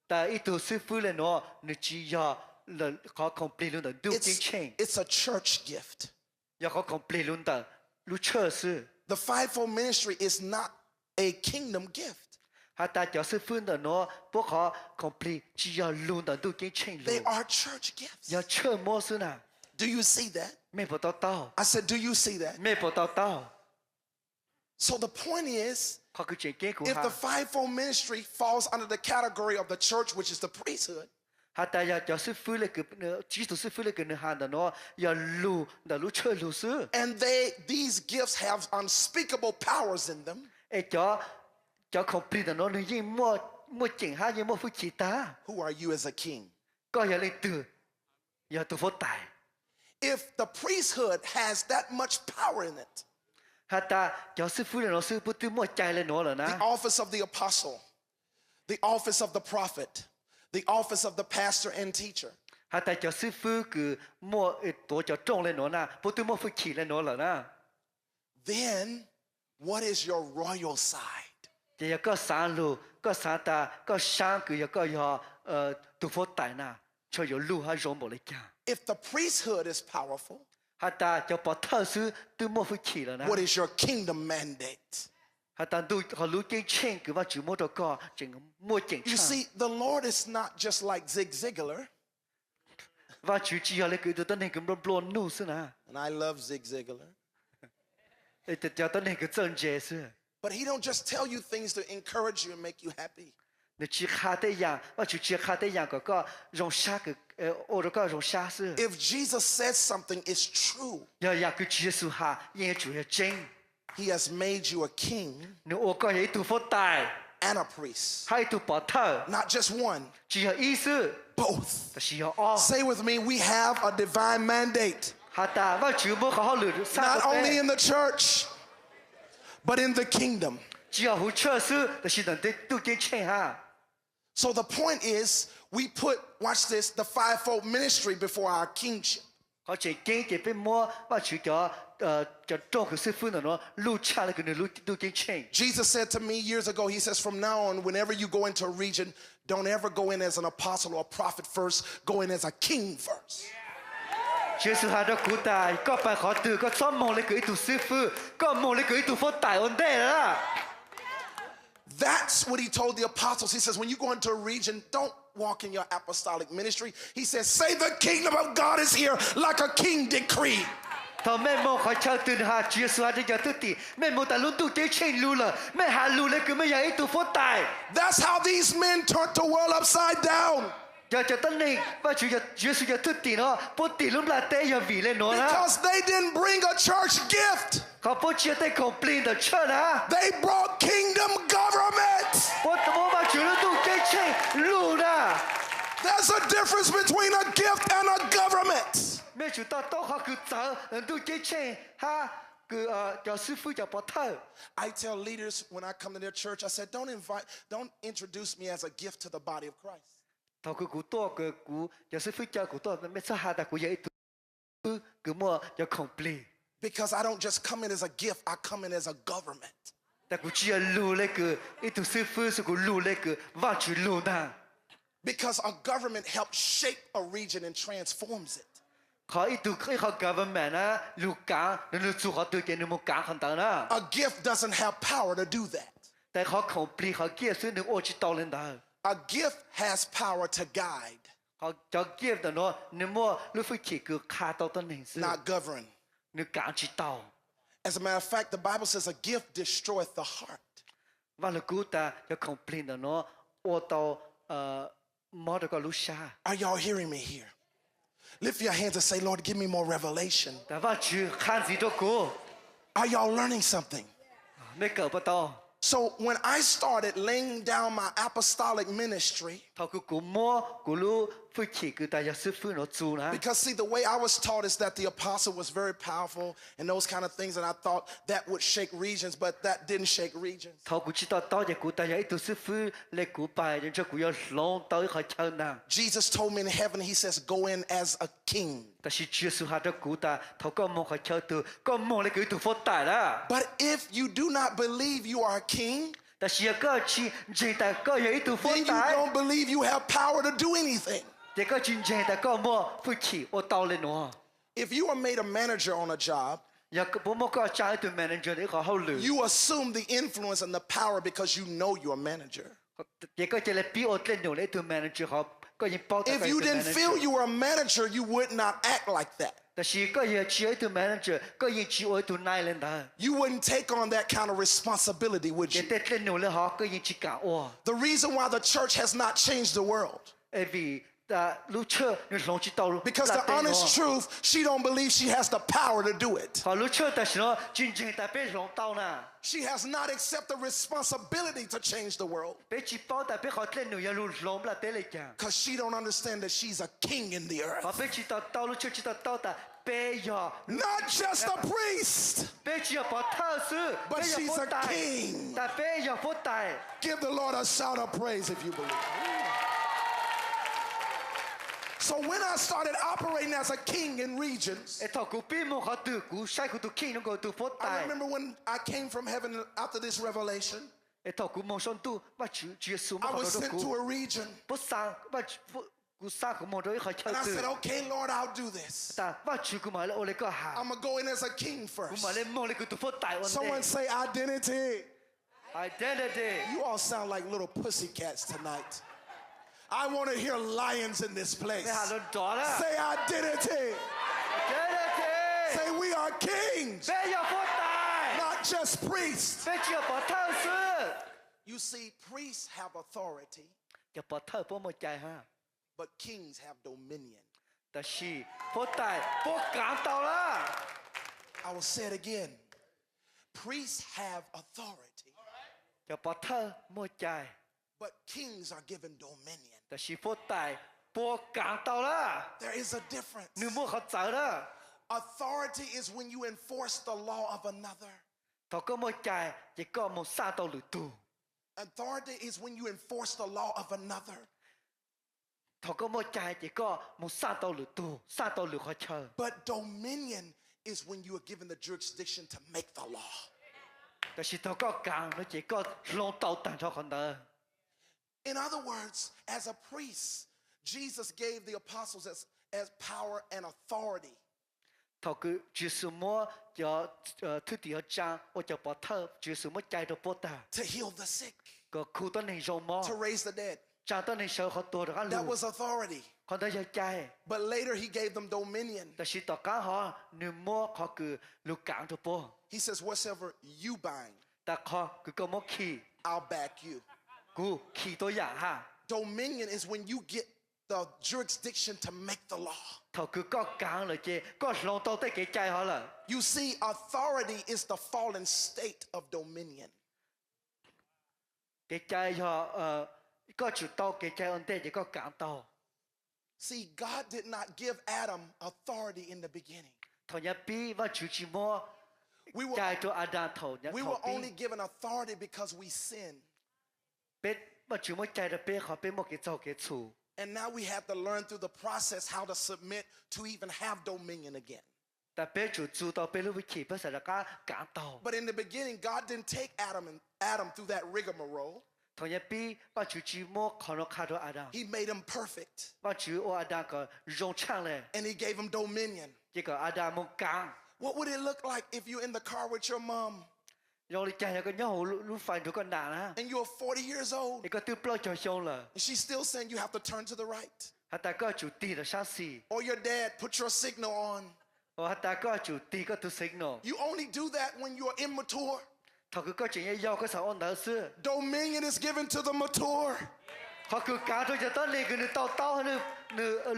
S3: 但一度師傅嚟攞，你只要嚟個 complete 的都幾清，
S1: It's a church gift.
S3: 要個 complete 的都出是。
S1: The fivefold ministry is not a kingdom gift.
S3: 係但叫師傅嚟攞，不可 complete，只要論的都幾清
S1: They
S3: 路，
S1: are church gifts.
S3: 要出麼事呢？
S1: Do you see that?
S3: 咩不得到？
S1: I said, do you see that?
S3: 咩不得到？
S1: So the point is,
S3: 佢佢自己估
S1: if the
S3: 下，
S1: fivefold ministry falls under the category of the church, which is the priesthood,
S3: 係但要叫師傅嚟佢，知道師傅嚟佢你行的攞，要路的路出路是，
S1: and these gifts have unspeakable powers in them,
S3: 誒叫 complete 的攞，你應冇靜下，應冇負其他，
S1: who are you as a king?
S3: 個要你讀，要讀福大。
S1: If the priesthood has that much power in it,
S3: 係但叫師傅嚟攞，師傅都冇ใจ嚟攞啦
S1: the
S3: นะ。
S1: office of the apostle, the office of the prophet, the office of the pastor and teacher,
S3: 係但叫師傅佢冇多就重嚟攞啦，不都冇負起嚟攞啦นะ。
S1: then what is your royal side?
S3: 就有個山路，個山大，個山佢有個要讀福大啦，才有路喺容冇嚟講。
S1: If the priesthood is powerful,
S3: 係但就把特殊都冇負起啦啦。
S1: what is your kingdom mandate?
S3: 係但都學路經清佢話全部都講，淨冇正
S1: You
S3: 常。
S1: see, the Lord is not just like Zig Ziglar,
S3: 話主只要你佢都等你咁多亂怒先啦，
S1: and I love Zig Ziglar,
S3: 你就叫等你個正解先。
S1: but he don't just tell you things to encourage you and make you happy.
S3: 你只下得樣，話主只下得樣嗰個容下個我嗰個容下先。
S1: If Jesus says something, it's true.
S3: 要讓佢接受下，因主係真。
S1: He has made you a king
S3: 你我個係讀福大，
S1: and a priest.
S3: 係讀把頭，
S1: Not just one,
S3: 只有意思，
S1: both.
S3: 就是要愛。
S1: Say with me, we have a divine mandate.
S3: 係但話主冇好好嚟三
S1: Not
S3: 個
S1: only
S3: 字，
S1: in the church, but in the kingdom.
S3: 只要有测试，就是能得都见钱哈。
S1: So the point is, we put, watch this, the fivefold ministry before our kingship.
S3: 好似见这边么，我就叫做个师傅呢咯，路差了个呢路都见钱。
S1: Jesus said to me years ago, he says, from now on, whenever you go into a region, don't ever go in as an apostle or a prophet first, go in as a king first.
S3: 耶稣喺度古代，個拜可度，個專門嚟佢度師傅，個門嚟佢度佛大安地啦。
S1: That's what he told the apostles. He says, when you go into a region, don't walk in your apostolic ministry. He says, say the kingdom of God is here like a king decreed.
S3: 頭咩冇可抄斷下，耶穌喺度有啲啲，咩冇大佬都幾清路啦，咩下路嚟佢咩又喺度佛大。
S1: That's how these men turned the world upside down.
S3: 又就得你，我就耶穌有啲啲咯，不啲諗嚟爹又為你攞啦。
S1: Because they didn't bring a church gift.
S3: 佢不只係 complain 就出啦，
S1: They brought kingdom government.
S3: 我話全部都幾清路啦。
S1: There's a difference between a gift and a government.
S3: 咩就到學佢走，人都幾清嚇，佢叫師傅就膊頭。
S1: I tell leaders when I come to their church, I said, don't introduce me as a gift to the body of Christ.
S3: 頭佢估多佢估，有師傅教估多，咩出下但佢有一度，佢麼有 complain。
S1: Because I don't just come in as a gift, I come in as a government.
S3: 但佢只係路嚟佢，一度師傅是佢路嚟佢，挖住路嗱。
S1: Because a government helps shape a region and transforms it.
S3: 佢一度一個 government 啊，路講，你做好對嘅，你冇講很大啦。
S1: A gift doesn't have power to do that.
S3: 但佢 complain，佢叫所以你我知道領導。
S1: A gift has power to guide,
S3: 佢就 give 的咯，你冇你會去佢卡到的人事，
S1: not govern.
S3: 你講知道。
S1: As a matter of fact, the Bible says a gift destroyeth the heart.
S3: 話你估但有 complain 的咯，我到冇得個路下。
S1: Are y'all hearing me here? Lift your hands and say, Lord, give me more revelation.
S3: 但話住看字都估，
S1: Are y'all learning something?
S3: 你搞不到。
S1: So when I started laying down my apostolic ministry,
S3: 頭佢估麼估路會去佢但有師傅攞做啦。
S1: because see, the way I was taught is that the apostle was very powerful and those kind of things, and I thought that would shake regions, but that didn't shake regions.
S3: 頭佢知道多隻估但有一度師傅嚟估拜，然之後佢有浪到一個窗嗱。
S1: Jesus told me in heaven, he says, go in as a king.
S3: 但是耶穌喺度估但頭個冇個窗度，個冇嚟佢度佛大啦。
S1: But if you do not believe you are a king,
S3: 但是個錢淨係個有一度佛
S1: then you
S3: 大。
S1: don't believe you have power to do anything.
S3: 這個真正的個麼會去我到嚟喏。
S1: If you are made a manager on a job,
S3: 有個冇個揸一對 manager 呢個好累。
S1: you assume the influence and the power because you know you're a manager.
S3: 這個就係比我哋用呢對 manager 好，個人包得
S1: If
S3: 個
S1: you
S3: 對
S1: didn't feel
S3: manager。
S1: you were a manager, you would not act like that.
S3: 但是個人只一對 manager，個人只我對 nine 的。
S1: You wouldn't take on that kind of responsibility, would
S3: 也
S1: you?
S3: 得嚟用了好，個人只講我。
S1: The reason why the church has not changed the world,
S3: 因為但路車你攏知道路。
S1: because the honest truth, she don't believe she has the power to do it.
S3: 好路車，但是呢，真正特別攏到呢。
S1: She has not accepted the responsibility to change the world
S3: 別只包特別好嚟用路攏不來得嚟講。
S1: because she don't understand that she's a king in the
S3: 好
S1: earth.
S3: 別知道道路車知道到的，別要。
S1: Not just a priest,
S3: 別只要把特殊，
S1: but
S3: 別
S1: she's
S3: 要
S1: a
S3: 佛大，
S1: king.
S3: 但別要佛大。
S1: Give the Lord a shout of praise if you believe. So when I started operating as a king in regions,
S3: 一套古邊冇好對古，西古都傾個都佛
S1: I
S3: 大。
S1: remember when I came from heaven after this revelation,
S3: 一套古冇上都，我主耶穌
S1: I
S3: 冇
S1: was
S3: 好
S1: sent
S3: 多
S1: to
S3: 古，
S1: a region
S3: 不生我古生個冇到一個
S1: and I
S3: 槍
S1: said,
S3: 對。
S1: okay, Lord, I'll do this.
S3: 但我主個買咧，我哋個下，
S1: I'm going to go in as a king
S3: 個
S1: first.
S3: 買咧冇你個都佛大我
S1: Someone
S3: 哋。
S1: say identity.
S3: Identity，
S1: You all sound like little pussycats tonight. I want to hear lions in this place.
S3: 你下輪咗啦。
S1: Say identity.
S3: Identity，
S1: Say we are kings,
S3: 別要佛大，
S1: not just priests.
S3: 別只要把特殊，
S1: You see, priests have authority,
S3: 要把特幫我解下。
S1: but kings have dominion.
S3: 但是佛大不講到啦，
S1: I will say it again. Priests have authority,
S3: 要把特冇解，
S1: but kings are given dominion.
S3: 但是佛大不講到啦，
S1: There is a difference.
S3: 你冇學走啦。
S1: Authority is when you enforce the law of another.
S3: thọ có một chạy chỉ có một sa tàu lử tù
S1: Authority is when you enforce the law of another.
S3: thọ có một chạy chỉ có một sa tàu lử tù sa tàu lử khó chờ
S1: But dominion is when you are given the jurisdiction to make the law.
S3: แต่สิthọ có càng nó chỉ có lông tàu tàn cho con đời
S1: In other words, as a priest, Jesus gave the apostles as power and authority.
S3: thọ cứ chỉ số mua cho thứ tiểu trang hoặc cho bỏ thơ chỉ số mua chạy được bỏ ta
S1: To heal the sick,
S3: có khu tân hình rong mò
S1: to raise the dead.
S3: trang tân hình sợ họ tua được ăn
S1: That
S3: lù
S1: was authority.
S3: con đời giờ chạy
S1: But later he gave them dominion.
S3: แต่สิต่อการhọ nếu mua họ cứ lục cản được bỏ
S1: He says, whatsoever you bind,
S3: แต่เขาcứ có một khi
S1: I'll back you.
S3: กูขี่ตัวอย่างฮะ
S1: Dominion is when you get the jurisdiction to make the law.
S3: เขาคือก็กลางเลยเจก็ลงตัวได้เกใจเขาเลย
S1: You see, authority is the fallen state of dominion.
S3: เกใจเขาก็จุดโตเกใจอันเต้จะก็กลางโต
S1: See, God did not give Adam authority in the beginning.
S3: ทอนยาปีว่าจุดจิมัว
S1: We
S3: ใจ
S1: were,
S3: ตัวอาดามทอนยา
S1: we
S3: ทอ
S1: were
S3: ปี
S1: only given authority because we sinned.
S3: เป็ดว่าจุดมัวใจตัวเป็ดเขาเป็นมัวเกจเกจู
S1: And now we have to learn through the process how to submit to even have dominion again.
S3: แต่เป็ดจุดจูต่อเป็ดรู้วิธีภาษาละก็กลางโต
S1: But in the beginning, God didn't take Adam through that rigmarole.
S3: ทอนยาปีว่าจุดจิมัวขอนขาตัวอาดาม
S1: He made him perfect.
S3: ว่าจุดอาดามก็รงช่างเลย
S1: And he gave him dominion.
S3: เจก็อาดามมังกลาง
S1: What would it look like if you're in the car with your mom
S3: ยองลิใจก็ย่อรู้ไฟทุกคนด่านะ
S1: and you're 40 years old
S3: ไอ้ก็ตื้อปล้อยจอยชงเลย
S1: and she's still saying you have to turn to the right?
S3: ฮัตตาก็จุดตีละชาสี
S1: Or your dad put your signal on?
S3: โอ้ฮัตตาก็จุดตีก็ตุสิกโน
S1: You only do that when you're immature.
S3: ถ้าคือก็จะย่อก็สาวอันเดอร์ซื้อ
S1: Dominion is given to the mature.
S3: เขาคือการที่จะต้องเลี้ยงนึกเต้าให้นึก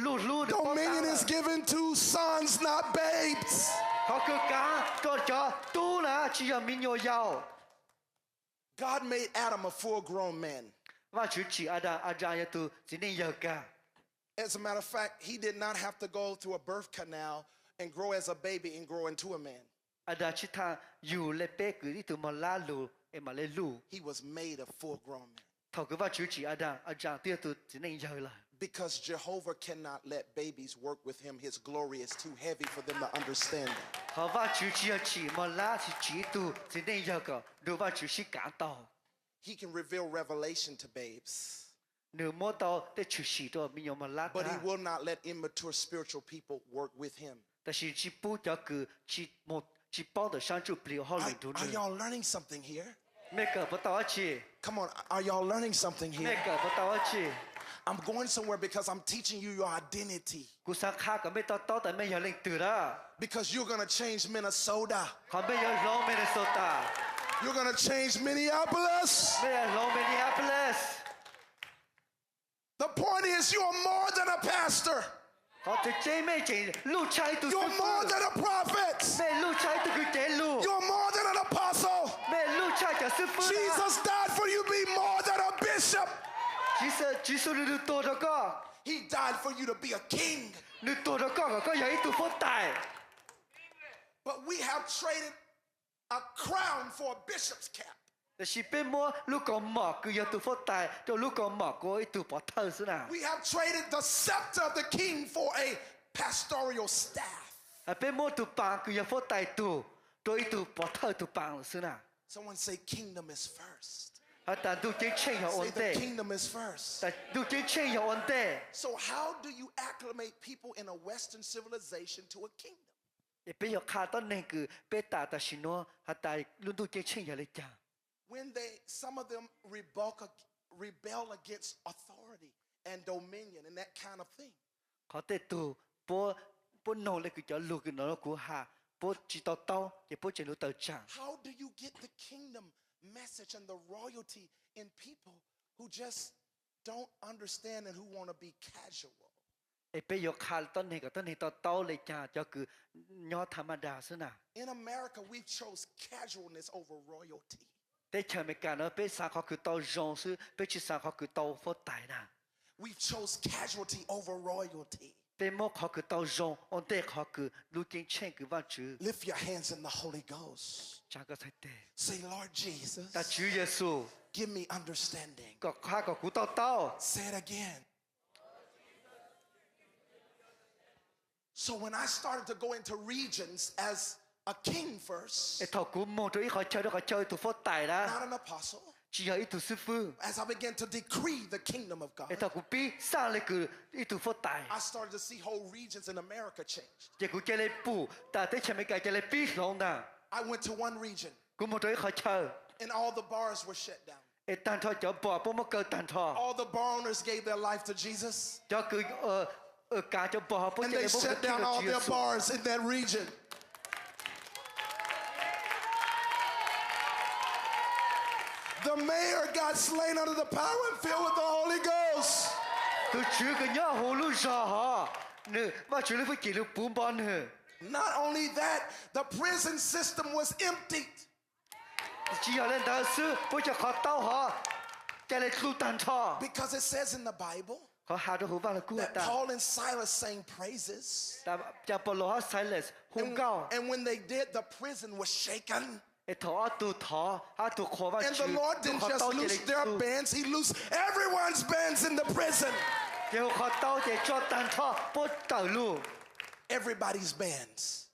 S3: ลู่
S1: Dominion is given to sons, not babes.
S3: เขาคือการก็จะตู้นะที่จะมีโยยาว
S1: God made Adam a full-grown man.
S3: ว่าชุดจีอาจารย์ตัวสิ่งนี้เยอะกัน
S1: As a matter of fact, he did not have to go through a birth canal and grow as a baby and grow into a man.
S3: อาจารย์ชิตาอยู่เล็บเป๊กคือที่ตัวมาล่าลู่มาเล่ลู่
S1: He was made a full-grown man.
S3: ถ้าคือว่าชุดจีอาจารย์ที่ตัวสิ่งนี้เยอะเลย
S1: Because Jehovah cannot let babies work with him. His glory is too heavy for them to understand it.
S3: เขาว่าชุดจีมาล่าที่จีตัวสิ่งนี้เยอะกันดูว่าชุดจีการต่อ
S1: He can reveal revelation to babes,
S3: หนึ่งโมต่อได้ชุดจีตัวมีโยมาล่า
S1: but he will not let immature spiritual people work with him.
S3: แต่是จีปูจะคือจีป้อง的相助不了好
S1: Are,
S3: 领导
S1: are
S3: 人。
S1: y'all learning something here?
S3: 没个不到去，
S1: Come on, are y'all learning something
S3: 没
S1: here?
S3: 个不到去，
S1: I'm going somewhere because I'm teaching you your identity.
S3: 古上卡个没到的没有领导了，
S1: Because you're going to change Minnesota.
S3: 还没有龙没的收到，
S1: You're going to change Minneapolis.
S3: 没有龙没的 Minneapolis，
S1: The point is, you are more than a pastor.
S3: 好这姐妹进路差都是
S1: You're more than a prophet.
S3: 没路差都是这路，
S1: You're more than an apostle.
S3: 没路差就是夫。
S1: Jesus died for you to be more than a bishop.
S3: 其实你多少个，
S1: He died for you to be a king.
S3: 你多少个有一度福带，
S1: But we have traded a crown for a bishop's cap.
S3: 但是被摸如果毛个有度福带，就如果毛个一度不透是哪？
S1: We have traded the scepter of the king for a pastoral staff.
S3: 啊，被摸度棒个有福带度，都一度不透度棒是哪？
S1: Someone say kingdom is first.
S3: 啊，但都真钱有
S1: Say
S3: 问
S1: the
S3: 题，
S1: kingdom is first.
S3: 但都真钱有问题。
S1: So how do you acclimate people in a Western civilization to a kingdom?
S3: 也不要看到那个被打的时候，还带轮到真钱也来讲。
S1: When some of them rebel against authority and dominion and that kind of thing.
S3: เขาแต่ตัว不弄那个叫路个那个哈，不知道刀也不知道到讲。
S1: How do you get the kingdom message and the royalty in people who just don't understand and who want to be casual?
S3: 也不要看到那个到刀来讲，叫个鸟他妈的是哪？
S1: In America, we chose casualness over royalty.
S3: 在前面讲呢，被三号去到容是，被去三号去到福带呐。
S1: We chose casualty over royalty.
S3: 被莫考个到用，我得考个路径前个万主，
S1: Lift your hands in the Holy Ghost.
S3: 这个才对。
S1: Say, Lord Jesus,
S3: 但主耶稣
S1: give me understanding.
S3: 个他个古道道，
S1: Say it again. So when I started to go into regions as a king first,
S3: 一头古梦着一好教一头佛大啦，
S1: not an apostle,
S3: 只有一头师傅，
S1: as I began to decree the kingdom of
S3: 一
S1: God,
S3: 头古比上那个一头佛大，
S1: I started to see whole regions in America change.
S3: 结果叫来补，但在前面改叫来比龙的，
S1: I went to one region
S3: 古梦着一好教，
S1: and all the bars were shut down.
S3: 一单套叫bỏ，不莫够单套，
S1: All the bar owners gave their life to Jesus,
S3: 叫个家叫bỏ，不
S1: and
S3: 叫
S1: they
S3: 来不
S1: shut
S3: 听
S1: down
S3: 个
S1: all
S3: 主耶
S1: their
S3: 稣。
S1: bars in that region. The mayor got slain under the power and filled with the Holy Ghost.
S3: 都主个鸟葫芦上哈，呢，我主你会记录半半呢，
S1: Not only that, the prison system was emptied.
S3: 只要人到时不叫好刀哈，叫来录单套，
S1: Because it says in the Bible
S3: 好下到好办了古
S1: that
S3: 的，
S1: Paul and Silas sang praises.
S3: 但叫保罗哈 silence 控告，
S1: And when they did, the prison was shaken.
S3: 一头啊都头啊都khó vào
S1: And
S3: chữ,
S1: the Lord didn't
S3: 好
S1: just
S3: 刀
S1: loose
S3: 这里
S1: their
S3: 出，
S1: bands, He loosed everyone's bands in the prison.
S3: 就好刀这做单套不走路，
S1: Everybody's bands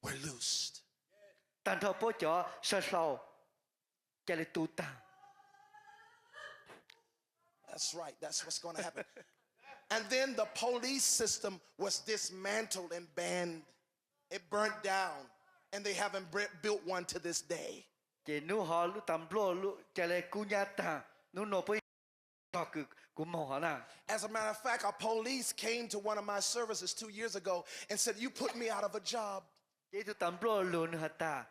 S1: were loosed.
S3: 单套不叫杀手，叫你独当，
S1: That's right, that's what's going to happen. And then the police system was dismantled and banned. It burnt down, and they haven't built one to this day.
S3: 这努好努当不努叫你姑娘当，努诺不搞个古毛好啦。
S1: As a matter of fact, a police came to one of my services 2 years ago and said, "You put me out of a job."
S3: 这就当不路呢哈达，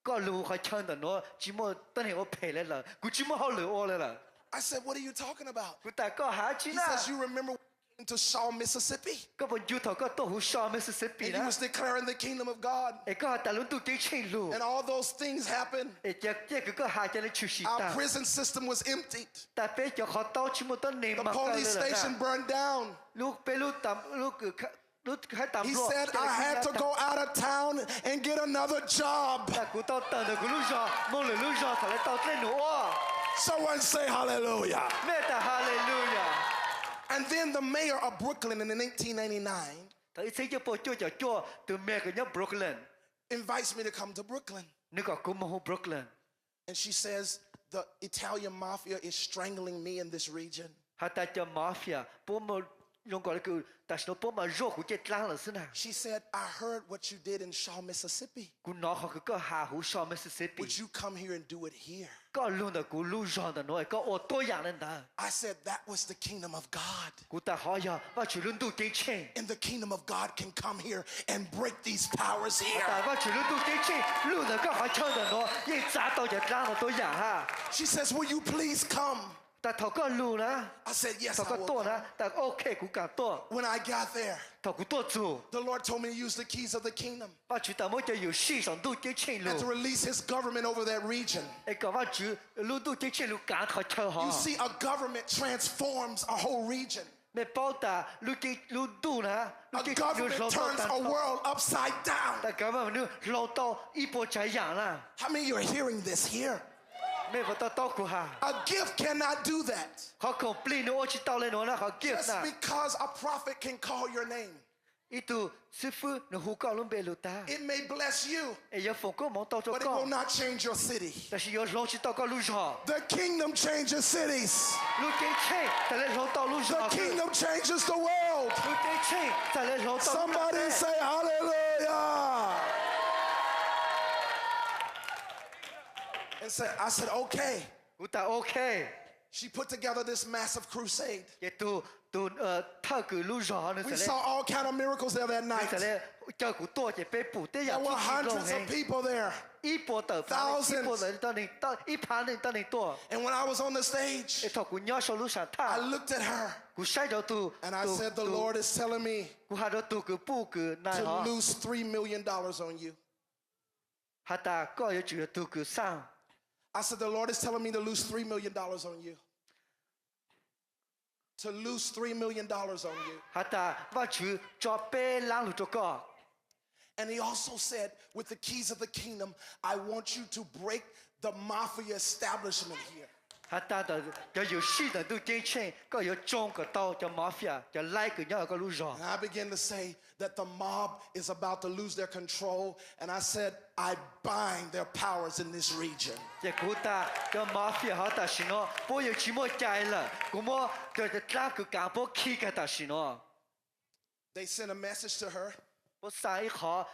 S3: 个路还抢的喏，只么等你我赔来了，估计么好路我来了，
S1: I said, "What are you talking about?"
S3: 我大个下去
S1: He
S3: 啦，
S1: says, "You remember when we came to Shaw, Mississippi,
S3: 个本就头个都好少没事生病
S1: and you
S3: 啦，
S1: was declaring the kingdom of God,
S3: 一个大路都给清路，
S1: and all those things happened.
S3: 这个下叫你出事
S1: Our
S3: 当，
S1: prison system was emptied.
S3: 但别叫好刀只么等你
S1: The
S3: 嘛搞
S1: police
S3: 了
S1: station
S3: 啦，
S1: burned down."
S3: 路被路当路个路还当
S1: He
S3: 不。
S1: said, "I had to go out of town and get another job."
S3: 但古到等的古路上，梦里路上才来到这路啊，
S1: Someone say hallelujah.
S3: 没得哈利路亚。
S1: And then the mayor of Brooklyn in 1999
S3: 他一次就报就叫到美国人 Brooklyn，
S1: invites me to come to Brooklyn.
S3: 那个古蒙 Brooklyn，
S1: And she says, "The Italian mafia is strangling me in this region."
S3: 还带叫 mafia，不么用过那个，但是不么肉骨节烂了是呢。
S1: She said, "I heard what you did in Shaw, Mississippi.
S3: 古拿好个下湖上面是谁比？
S1: Would you come here and do it here?"
S3: 个路的古路上的喏，个我多样人的，
S1: I said, "That was the kingdom of God.
S3: 古大好呀，我去轮都给钱，
S1: And the kingdom of God can come here and break these powers here."
S3: 但我去轮都给钱，路的个好抢的喏，一砸到就烂了多样哈。
S1: She says, "Will you please come?"
S3: 但头个路呢，
S1: I said, "Yes,
S3: 头
S1: I
S3: 个
S1: will
S3: 多
S1: come."
S3: 呢，但 OK 古讲多，
S1: When I got there,
S3: 头个多做。
S1: the Lord told me to use the keys of the kingdom
S3: 我去到某就有市上都给钱
S1: and to
S3: 路，
S1: release His government over that region.
S3: 一个我去路都给钱路赶快抢
S1: You
S3: 哈。
S1: see, a government transforms a whole region.
S3: 没包的路给路都呢，路
S1: A
S3: 给路
S1: government
S3: 老到
S1: turns
S3: 单
S1: a
S3: 套，
S1: world upside down.
S3: 但根本路老到一波这样了，
S1: How many of you are hearing this here?
S3: 没法到到过哈。
S1: A gift cannot do that.
S3: 好 complete 我去到了喏，那好 gift
S1: Just
S3: 呐，
S1: because a prophet can call your name,
S3: 一度师傅那胡搞拢被路打，
S1: it may bless you,
S3: 哎要放个忙到做
S1: but it will
S3: 高，
S1: not change your city.
S3: 但是要老去到个路上，
S1: The kingdom changes cities.
S3: 路给钱再来老到路
S1: The
S3: 上，路
S1: kingdom changes the world.
S3: 给钱再来老到。
S1: Somebody say hallelujah. And I said, "Okay."
S3: 我打 OK。
S1: She put together this massive crusade.
S3: 也都透过路上那
S1: We
S3: 是
S1: saw
S3: 嘞，
S1: all kind of miracles there that
S3: 那
S1: night.
S3: 是嘞，叫古多些被捕的
S1: There
S3: 呀，
S1: were hundreds of people there.
S3: 一波到，
S1: Thousands.
S3: 一波人到你到一盘人到你多，
S1: And when I was on the stage,
S3: 一套古鸟手路上
S1: I
S3: 他，
S1: looked at her
S3: 古晒着都，
S1: and I said, "The Lord is telling me
S3: 古还着都个布个那
S1: to
S3: 哈，
S1: lose $3 million on you."
S3: 还打高有就都个上，
S1: I said, "The Lord is telling me to lose $3 million on you." to lose $3 million on you.
S3: 哈达我去做被拉路做个，
S1: And he also said, with the keys of the kingdom, I want you to break the mafia establishment here.
S3: 哈达的要有系统都进去，个有装个刀叫 mafia，叫来个要个路上。
S1: And I began to say that the mob is about to lose their control. And I said, I bind their powers in this region.
S3: 这古达叫 mafia 哈达是喏，不有起么ใจ了，古么叫这拉个干部起个达是喏。
S1: They sent a message to her
S3: 我上一下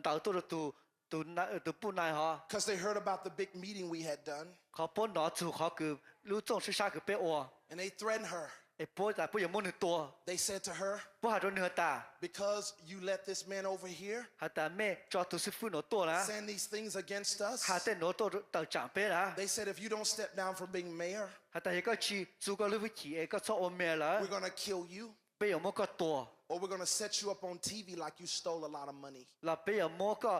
S3: 到多了都不耐哈，
S1: because they heard about the big meeting we had done.
S3: เขา不拿住เขา个路总是啥个别我，
S1: And they threatened her.
S3: ไอ้พวกแต่พวกยังมุ่งตัว，
S1: They said to her,
S3: พวกหาตัวเนื้อตา
S1: because you let this man over here
S3: หาแต่แม่จอตัวสิฟุ้นตัวนะ
S1: send these things against us.
S3: หาแต่หนูตัวต่างไปนะ
S1: They said, if you don't step down from being mayor,
S3: หาแต่ก็ชีจูก็รู้วิธีก็ชอบอมแม่ละ
S1: we're going to kill you.
S3: ไปยังมั่วก็ตัว
S1: Or we're going to set you up on TV like you stole a lot of money.
S3: แล้วไปยังมั่วก็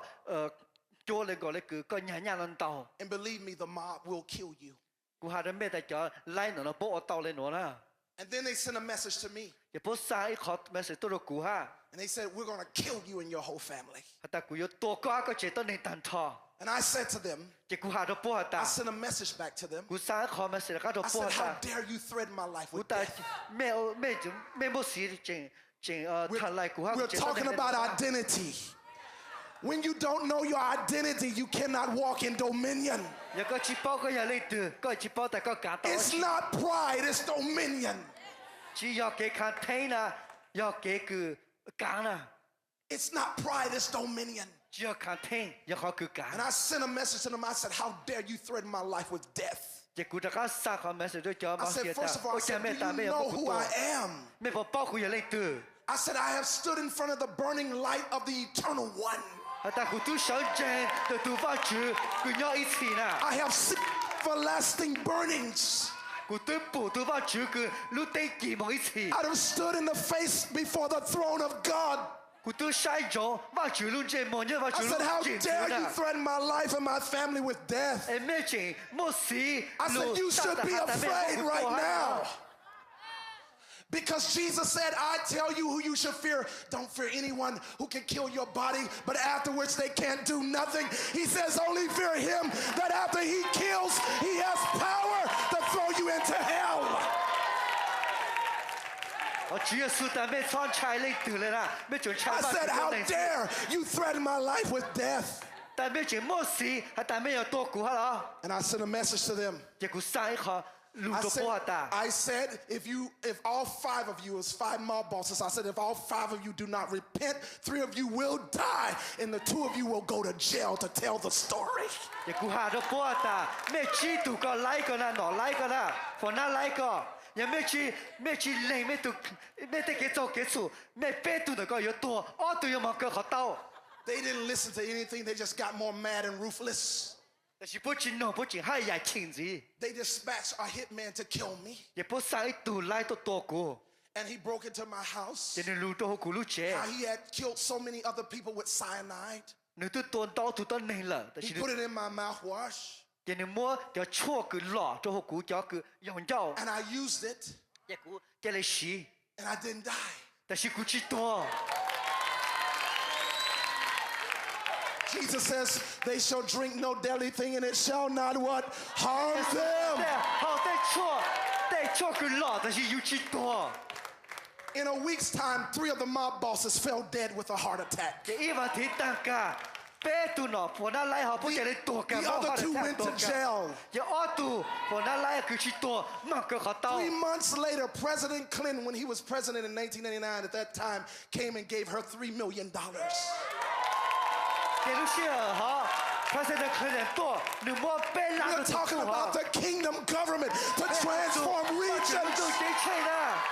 S3: โจเลยก็เลยก็หยาหยาลันเตา
S1: And believe me, the mob will kill you.
S3: กูหาแต่แม่แต่จะไล่หนูนะโป๊ะเตาเลยหนูนะ
S1: And then they sent a message to me.
S3: อย่าพวกสายขอแม่เสตัวกูฮะ
S1: And they said, we're going to kill you and your whole family.
S3: หาแต่กูอยู่ตัวก็เจต้นในตันทอ
S1: And I said to them,
S3: จะกูหาตัวพวกตา
S1: I sent a message back to them.
S3: กูสายขอแม่เสก็ตัว
S1: I
S3: พวก
S1: said,
S3: ตา
S1: how dare you threaten my life
S3: กู
S1: with
S3: แต่
S1: death?
S3: แม่บ่สีจริงทันไล่กูฮะ
S1: We're talking about identity. When you don't know your identity, you cannot walk in dominion.
S3: อย่าก็ชิปอก็อย่าเลยตื่นก็ชิปอแต่ก็การต่อ
S1: It's not pride, it's dominion.
S3: ชีอยากเกคันเทนะอยากเกคือการนะ
S1: It's not pride, it's dominion.
S3: ชีอยากคันเทอยากเขาคือการ
S1: And I sent a message to them. I said, how dare you threaten my life with death?
S3: จะกูจะก็สร้างความแม้สุดด้วยจอ
S1: I
S3: มาเสี
S1: said,
S3: ยตา
S1: first of all,
S3: โอ้
S1: I
S3: จะ
S1: said,
S3: แม่
S1: do
S3: ตาแม่
S1: you
S3: ยัง
S1: know
S3: ไม่กู
S1: who
S3: ตัว
S1: I am?
S3: แม่บอกป้อกูอย่าเลยตื่น
S1: I said, I have stood in front of the burning light of the eternal one.
S3: แต่กูตู้สนใจแต่ตู้ฟ้าจือกูย่ออีสีนะ
S1: I have seen everlasting burnings.
S3: กูตู้ปู่ตู้ฟ้าจือคือรู้เตกี่มองอีสี
S1: I have stood in the face before the throne of God.
S3: กูตู้ใช้จงว่าจือรู้เจมองเนี่ยว่า
S1: I
S3: จือรู้
S1: said, how
S3: จริง
S1: dare
S3: นะ
S1: you threaten my life and my family with death?
S3: ไอ้แม่จริงมั่วสี
S1: I said, you should be afraid right now. Because Jesus said, I tell you who you should fear. Don't fear anyone who can kill your body, but afterwards they can't do nothing. He says, only fear him that after he kills, he has power to throw you into hell.
S3: 我主耶穌但咩穿差你對你啦，咩做差
S1: I
S3: 乜
S1: said, how
S3: 嘢？
S1: dare you threaten my life with death?
S3: 但咩做乜事？係但咩有多顧下啦？
S1: And I sent a message to them.
S3: 一個生個路
S1: I
S3: 到
S1: said,
S3: 波大。
S1: I said, if all 5 of you, it's 5 mob bosses, I said, if all 5 of you do not repent, 3 of you will die, and the 2 of you will go to jail to tell the story.
S3: 一個下到波大，咩知道個來個啦，攞來個啦，放那來個。有咩知嚟咩度咩得幾做幾處咩啤度那個有多，我都有冇個學到。
S1: They didn't listen to anything. They just got more mad and ruthless.
S3: 但是不僅喏，不僅係也親子，
S1: They dispatched a hitman to kill me.
S3: 也不使度來到多個，
S1: And he broke into my house.
S3: 人哋路到好古路車，
S1: How he had killed so many other people with cyanide.
S3: 你都多刀都到你了，但
S1: He
S3: 是
S1: put it in my mouthwash.
S3: 人哋摸就錯個落，就好古叫個用藥，
S1: And I used it.
S3: 一股叫你死，
S1: And I didn't die.
S3: 但是古知多。
S1: Jesus says, they shall drink no deadly thing, and it shall not what? Harm them.
S3: 對，好對錯個落，但是有知多。
S1: In a week's time, 3 of the mob bosses fell dead with a heart attack.
S3: 這一問題當家。啤度喏，我那來好不叫你多幹，
S1: The other 2 went to jail.
S3: 有我度，我那來佢去多，乜個學到？
S1: 3 months later, President Clinton, when he was president in 1999 at that time, came and gave her $3 million.
S3: 這都是哈，他現在可能多，你莫被拉
S1: We're
S3: 到
S1: talking
S3: 多
S1: about the kingdom government to transform
S3: 都
S1: regions.
S3: 給錢啦，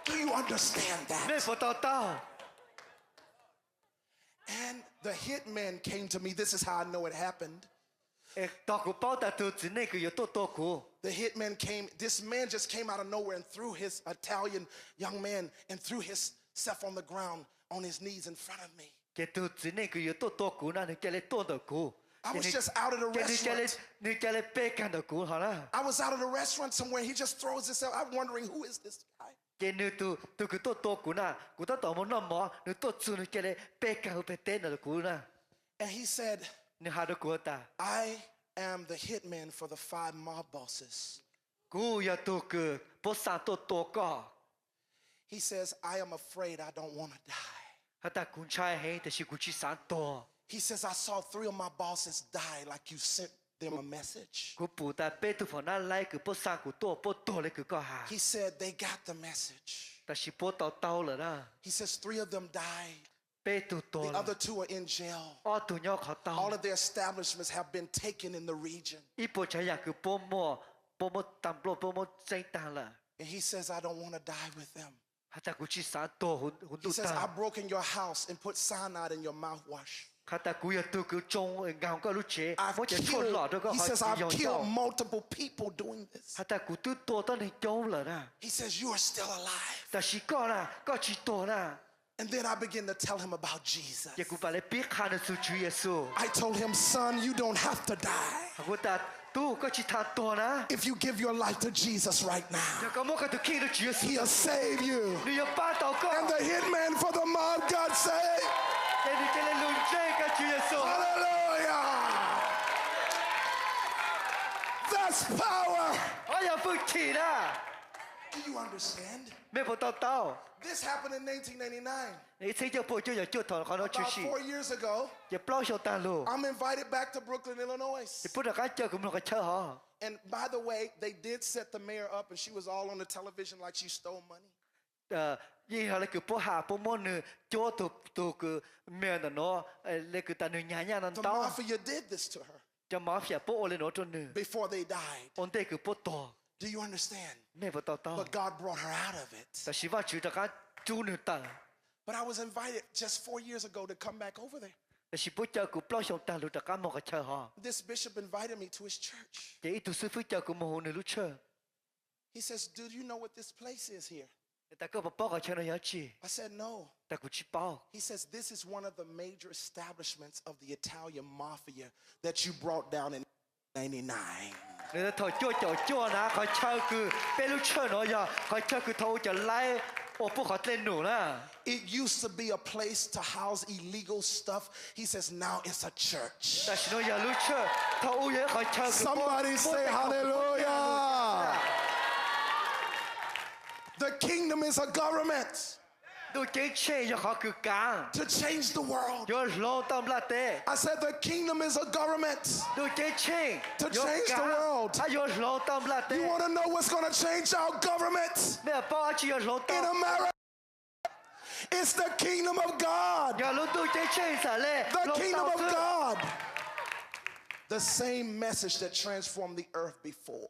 S1: Do you understand
S3: 沒
S1: that?
S3: 不到。
S1: And the hitman came to me. This is how I know it happened.
S3: 誒，到個包達都只那個有多個，
S1: The hitman came. This man just came out of nowhere and threw his Italian young man and threw himself on the ground on his knees in front of me.
S3: 嘅都只那個有多個，那你叫你多個，
S1: I was just out at a
S3: 你叫你
S1: restaurant.
S3: 你叫你背干的股好了。
S1: I was out at a restaurant somewhere. He just throws this out. I'm wondering, who is this guy?
S3: 给你都个多股呢，股到多么那么，你多做你叫你背干和背单的股呢，
S1: And he said,
S3: 你还得股的，
S1: I am the hitman for the 5 mob bosses.
S3: 股要多个，不上多个，
S1: He says, I am afraid I don't want to die.
S3: 他打股差黑，但是股去上多，
S1: He says, I saw 3 of my bosses die like you sent them a message.
S3: 股不但背都放那来个不上股多不多的个个哈，
S1: He said, they got the message.
S3: 但是不到了啦，
S1: He says, 3 of them died.
S3: 背都多
S1: The
S3: 了，
S1: other 2 are in jail.
S3: 哦都要考
S1: All
S3: 到，
S1: of their establishments have been taken in the region.
S3: 一波这样个波莫淡薄波莫真淡了，
S1: And he says, I don't want to die with them.
S3: 他打股去上多很
S1: He
S3: 多
S1: says,
S3: 淡。
S1: I've broken your house and put cyanide in your mouthwash.
S3: 他打鼓也都个中硬个路车，
S1: I've
S3: 我就错了
S1: killed,
S3: 这个
S1: he
S3: 好
S1: says, I've
S3: 用
S1: killed
S3: 到。
S1: multiple people doing this.
S3: 他打鼓都多到你中了啦，
S1: He says, you are still alive.
S3: 但是个啦，个去多啦，
S1: And then I begin to tell him about Jesus.
S3: 结果把你别看的主主耶稣，
S1: I told him, son, you don't have to die.
S3: 我打都个去他多啦，
S1: If you give your life to Jesus right
S3: 要
S1: now,
S3: 个么个都听的主耶稣，
S1: he'll save you.
S3: 你要把祷告，
S1: And the hitman for the mob got saved.
S3: 给你给你论这个主耶稣，
S1: Hallelujah. That's power.
S3: 我要不起啦，
S1: Do you understand?
S3: 没不到，
S1: This happened in 1999.
S3: 你这就不就要就头看到出
S1: About
S3: 息，
S1: 4 years ago,
S3: 也不老小单路，
S1: I'm invited back to Brooklyn, Illinois.
S3: 你不能干叫咁样个车哈。
S1: And by the way, they did set the mayor up, and she was all on the television like she stole money.
S3: 因为那个不好不么呢，就都个面的喏，那个但是伢伢能
S1: The
S3: 到，
S1: mafia did this to her
S3: 就麻烦不我来喏种呢，
S1: before they died.
S3: 我这个不多，
S1: Do you understand?
S3: 没不到，
S1: But God brought her out of it.
S3: 但希望就这个主呢的，
S1: But I was invited just 4 years ago to come back over there.
S3: 但是不叫个不老想单路这个么个车哈，
S1: This bishop invited me to his church.
S3: 这一度是不叫个么呢路车，
S1: He says, do you know what this place is here?
S3: 但个不包个车呢要去，
S1: I said, no.
S3: 但个去包，
S1: He says, this is one of the major establishments of the Italian mafia that you brought down in 99.
S3: 你的头叫呢，个车个被路车喏呀，个车个头就来，我不好再努了。
S1: It used to be a place to house illegal stuff. He says, now it's a church.
S3: 但是呢，要路车，他乌烟和车个。
S1: Somebody say hallelujah. The kingdom is a government
S3: 都真钱要好个干，
S1: to change the world.
S3: 要老当不拉的，
S1: I said the kingdom is a government.
S3: 都真钱
S1: To
S3: 要
S1: change the
S3: 干
S1: world.，
S3: 他要老当不拉的
S1: You，want to know what's going to change our government
S3: 没有包起要老
S1: in
S3: 当，
S1: America? It's the kingdom of God.
S3: 要老都真钱啥嘞？
S1: The
S3: 老
S1: kingdom
S3: 当
S1: of
S3: 是
S1: God. The same message that transformed the earth before.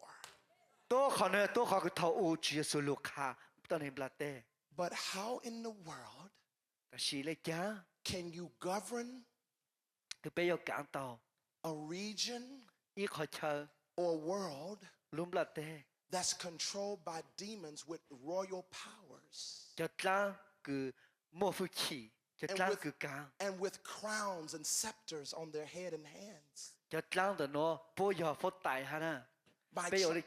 S3: 都可能都好个头乌只是路卡，当然不拉的，
S1: But how in the world
S3: 但是来讲，
S1: can you govern
S3: 佢俾要讲到
S1: a region
S3: 一个车
S1: or world
S3: 拢不拉的，
S1: that's controlled by demons with royal powers
S3: 就当个莫夫起，就
S1: and
S3: 当
S1: with,
S3: 个讲，
S1: and with crowns and scepters on their head and hands
S3: 就当的喏，不要发大下啦，
S1: by,
S3: 俾我
S1: tr-
S3: 哋。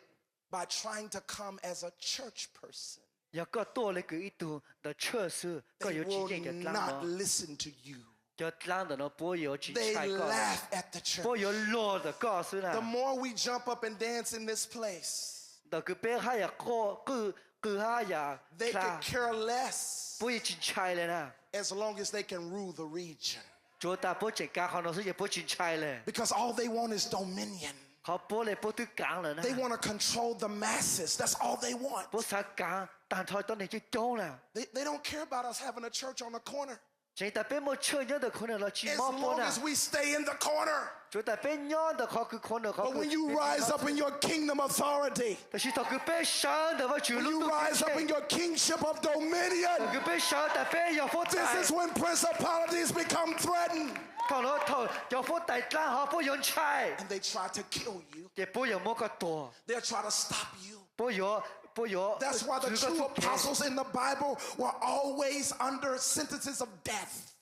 S1: by trying to come as a church person.
S3: 要个多了个一度的测试，个
S1: They
S3: 有几
S1: will
S3: 件嘅
S1: not
S3: 啷个，
S1: listen to you.
S3: 就啷的呢，不有去
S1: They
S3: 踩个，
S1: laugh at the church.
S3: 不有落的告诉
S1: The
S3: 啦，
S1: more we jump up and dance in this place,
S3: 那个别还要个还要
S1: they
S3: 啦
S1: could，care less
S3: 不有去踩了啦，
S1: as long as they can rule the region.
S3: 做大不只讲可能是也不去踩了，
S1: Because all they want is dominion.
S3: 好不来不都讲了呢，
S1: They want to control the masses. That's all they want.
S3: 不啥讲，但他当你就做了，
S1: They don't care about us having a church on the corner.
S3: 现在别冇车人的可能了去
S1: As
S3: 冒波
S1: long
S3: 呢，
S1: as we stay in the corner.
S3: 就在别人的好个可能好
S1: But
S3: 个
S1: when，you rise up in your kingdom authority,
S3: 但是他个别上的话就
S1: when
S3: 路
S1: you
S3: 都
S1: rise up in your kingship of dominion,
S3: 那个别上的别要发
S1: this
S3: 财
S1: is。when principalities become threatened
S3: 看了头要发大单好不用踩，
S1: and they try to kill you.
S3: 也不要么个多，
S1: They'll try to stop you.
S3: 不要。
S1: That's why the true apostles in the Bible were always under sentences of death.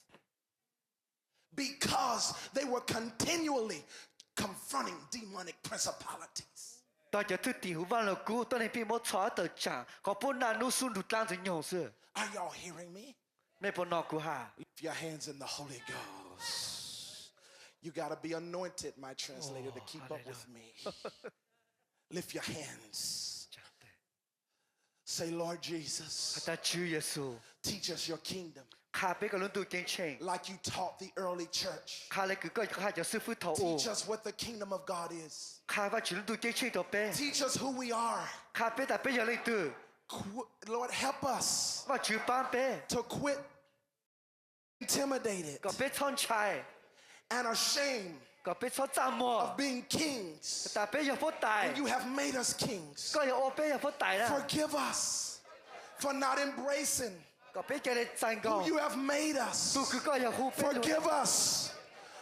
S1: because they were continually confronting demonic principalities.
S3: 大家都地方了古，当年比莫查得讲，可不难努苏努当着勇士，
S1: Are y'all hearing me?
S3: 没不闹古哈。
S1: Lift your hands in the Holy Ghost. You got to be anointed, my translator, to keep up with me. Lift your hands. Say, Lord Jesus,
S3: 他主耶稣，
S1: teach us your kingdom
S3: 卡别个轮都坚强，
S1: like you taught the early church.
S3: 卡来个卡叫师傅头
S1: Teach us what the kingdom of God is.
S3: 卡把主轮都坚强到别，
S1: Teach us who we are.
S3: 卡别大别要来都，
S1: Lord, help us
S3: 把主帮别，
S1: to quit intimidated
S3: 个别穿菜，
S1: and ashamed
S3: 个别穿杂毛
S1: of，being kings.
S3: 大别要不大，
S1: You have made us kings.
S3: 个要我别要不大啦，
S1: Forgive us for not embracing
S3: 个别叫你赞
S1: who
S3: 高，
S1: you have made us.
S3: 都个要互别，
S1: Forgive us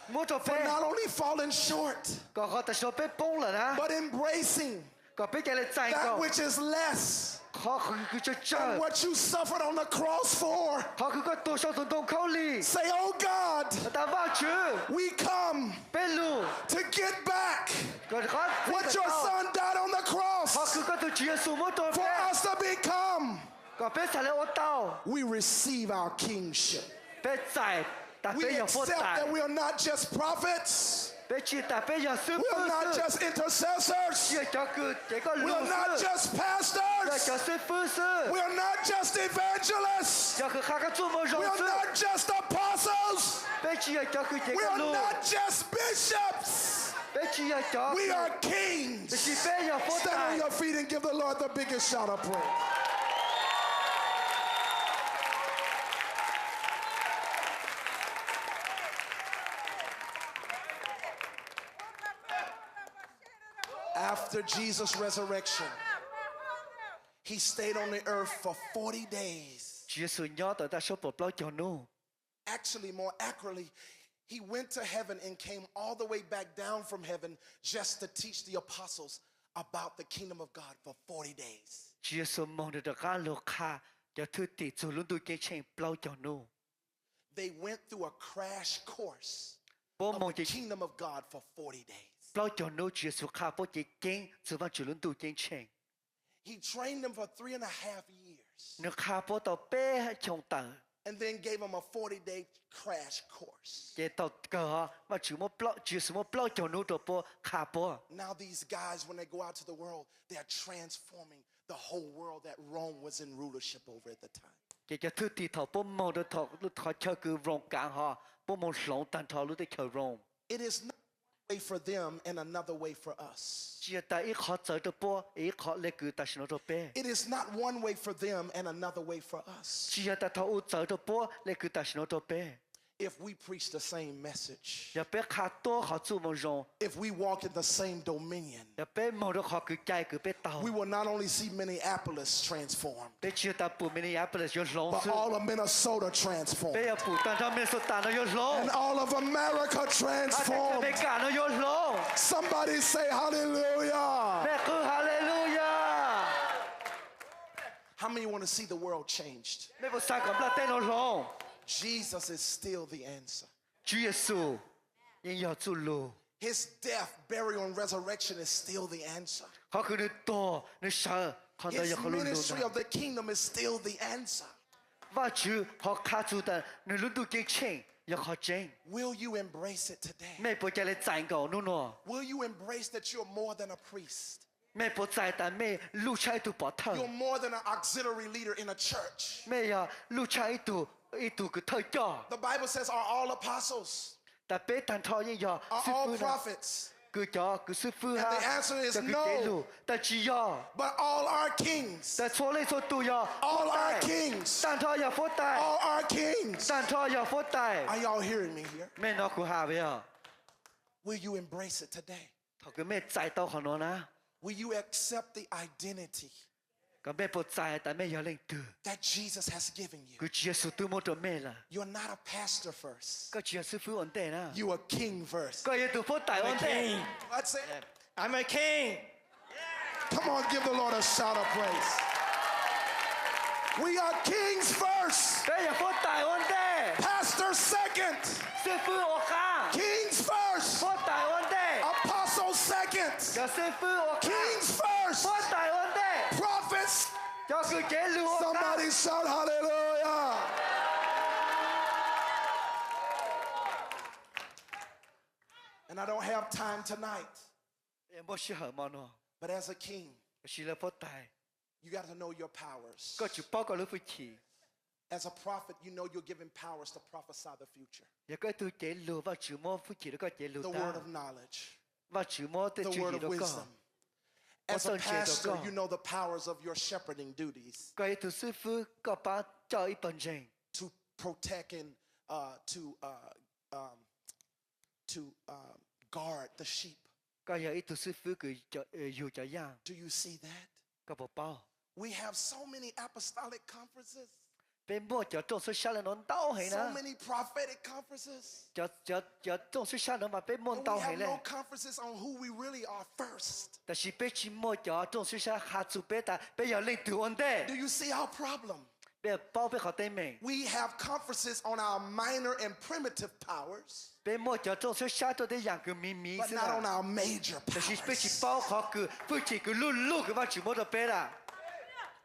S3: 莫做
S1: for
S3: 别，
S1: not only falling short,
S3: 个但是别崩了啦，
S1: but embracing
S3: 个别叫你赞
S1: that
S3: 高，
S1: which is less
S3: 好佢就
S1: than
S3: 真，
S1: what you suffered on the cross for.
S3: 好佢个多少从洞口里，
S1: Say, oh God,
S3: 但把主
S1: we come
S3: 别路，
S1: to get back
S3: 个好
S1: what your son died on the
S3: 好
S1: cross
S3: 佢个都主耶稣莫做
S1: for
S3: 别，
S1: us to become.
S3: 个别才来我道，
S1: We receive our kingship.
S3: 别在，但
S1: We
S3: 别要不
S1: accept
S3: 大，
S1: that we are not just prophets.
S3: 别去但别要师
S1: We are not
S3: 傅，
S1: just intercessors.
S3: 要叫个这个
S1: We
S3: 路
S1: are not
S3: 是，
S1: just
S3: 要
S1: pastors.
S3: 叫师傅是，
S1: We are not just evangelists.
S3: 要去看个做梦
S1: We
S3: 容
S1: are
S3: 是，
S1: not just apostles.
S3: 别去要叫个这
S1: We
S3: 个
S1: are
S3: 路，
S1: not just bishops.
S3: 别去要叫
S1: We
S3: 个，
S1: are kings.
S3: 这是别要不
S1: Stand
S3: 大
S1: on。your feet and give the Lord the biggest shout of praise. After Jesus' resurrection, he stayed on the earth for 40 days.
S3: 耶稣鸟的他说不不叫怒，
S1: Actually, more accurately, he went to heaven and came all the way back down from heaven just to teach the apostles about the kingdom of God for 40 days.
S3: 耶稣梦的干路卡，要土地做轮都坚强不叫怒，
S1: They went through a crash course
S3: 不
S1: of
S3: 梦
S1: the
S3: 的
S1: kingdom of God for 40 days.
S3: 不叫怒，耶稣卡不的坚，做完做轮都坚强，
S1: He trained them for 3.5 years
S3: 你卡不到别强大，
S1: and then gave them a 40-day crash course.
S3: 也到个嘛就么不耶稣么不叫怒都不卡不。
S1: Now these guys, when they go out to the world, they are transforming the whole world that Rome was in rulership over at the time.
S3: 也叫土地头不梦的头，路头跳个容干哈，不梦龙但头路的跳容。
S1: It is not one way for them and another way for us.
S3: 只要带一靠走的不，一靠那个但是那个别。
S1: It is not one way for them and another way for us.
S3: 只要带头走的不，那个但是那个别。
S1: If we preach the same message,
S3: 要别看多好做梦容，
S1: if we walk in the same dominion,
S3: 要别梦的好个改个别倒
S1: we。will not only see Minneapolis transformed,
S3: 别只要带不明的也不能有龙
S1: but
S3: 是，
S1: all of Minnesota transformed,
S3: 别要不但他们说打了有龙
S1: and，all of America
S3: 他这
S1: transformed.
S3: 边干了有龙，
S1: Somebody say hallelujah.
S3: 别喝哈利路亚，
S1: How many want to see the world changed?
S3: 别不三个不带了龙，
S1: Jesus is still the answer.
S3: 主耶稣也要走路，
S1: His death, burial, and resurrection is still the answer.
S3: 好可能多你上看到
S1: His
S3: 有好路路
S1: ministry
S3: 的，
S1: of the kingdom is still the answer.
S3: 我主好卡住的，你路都坚强，要好真，
S1: Will you embrace it today?
S3: 没不叫你赞高努努，
S1: Will you embrace that you're more than a priest?
S3: 没不在但没路差一度不头，
S1: You're more than an auxiliary leader in a church.
S3: 没要路差一度个特教，
S1: The Bible says, are all apostles?
S3: 但别但讨厌要
S1: Are
S3: 师
S1: all
S3: 傅呢。
S1: prophets?
S3: 个叫个师傅
S1: And
S3: 哈
S1: the answer，is
S3: 这个
S1: no.
S3: 记录，但只要
S1: But all are kings.
S3: 但错了错都要
S1: All
S3: 不
S1: are
S3: 带，
S1: kings.
S3: 但他要不带，
S1: All are kings.
S3: 但他要不带，
S1: Are y'all hearing me here?
S3: 没那个下边，
S1: Will you embrace it today?
S3: 他个没在到很多呢，
S1: Will you accept the identity
S3: 个没不在，但没有领导，
S1: that Jesus has given you?
S3: 个耶稣都没得没了，
S1: You're not a pastor first.
S3: 个耶稣不稳定了，
S1: You are king first.
S3: 个也都不带稳定。
S1: Let's say,
S5: I'm a king.
S1: come on, give the Lord a shout of praise.
S4: We are kings first,
S3: 俾人佛大安的，
S4: pastor second,
S3: 師傅我家，
S4: kings first,
S3: 佛大安的，
S4: apostle second,
S3: 有師傅我家，
S4: kings first,
S3: 佛大安的，
S4: prophets.
S3: 有佢嘅路我家。
S4: Somebody shout hallelujah. And I don't have time tonight,
S3: 也冇適合嘛喏，
S4: but as a king,
S3: 是了佛大，
S4: you got to know your powers.
S3: 個就包括你福氣，
S4: As a prophet, you know you're given powers to prophesy the future.
S3: 一個對嘅路，我主冇福氣，你個嘅路
S4: The
S3: 單
S4: word of，knowledge,
S3: 我主冇對
S4: the
S3: 主
S4: word
S3: 意
S4: of
S3: 到
S4: wisdom.
S3: 講，
S4: As a
S3: What don't you
S4: pastor,
S3: do?
S4: you know the powers of your shepherding duties
S3: 個係對師傅個把教一本人，
S4: to protect and to guard the sheep.
S3: 個有一對師傅佢就要就樣，
S4: Do you see that?
S3: 個冇包，
S4: We have so many apostolic conferences,
S3: 俾冇就總是下人能到係
S4: so
S3: 啦，
S4: many prophetic conferences.
S3: 就總是下人嘛俾冇
S4: And
S3: 到
S4: we
S3: 係
S4: have no
S3: 咧，
S4: conferences on who we really are first.
S3: 但是俾錢冇就總是下下做俾但俾有領導安
S4: Do
S3: 的，
S4: you see our problem?
S3: 俾包俾學弟妹，
S4: We have conferences on our minor and primitive powers,
S3: 俾冇就總是下到啲人佢咪咪
S4: but
S3: 是
S4: not on
S3: 啦，
S4: our major
S3: 但是俾錢
S4: powers.
S3: 包學佢福氣佢碌佢話全部都俾啦，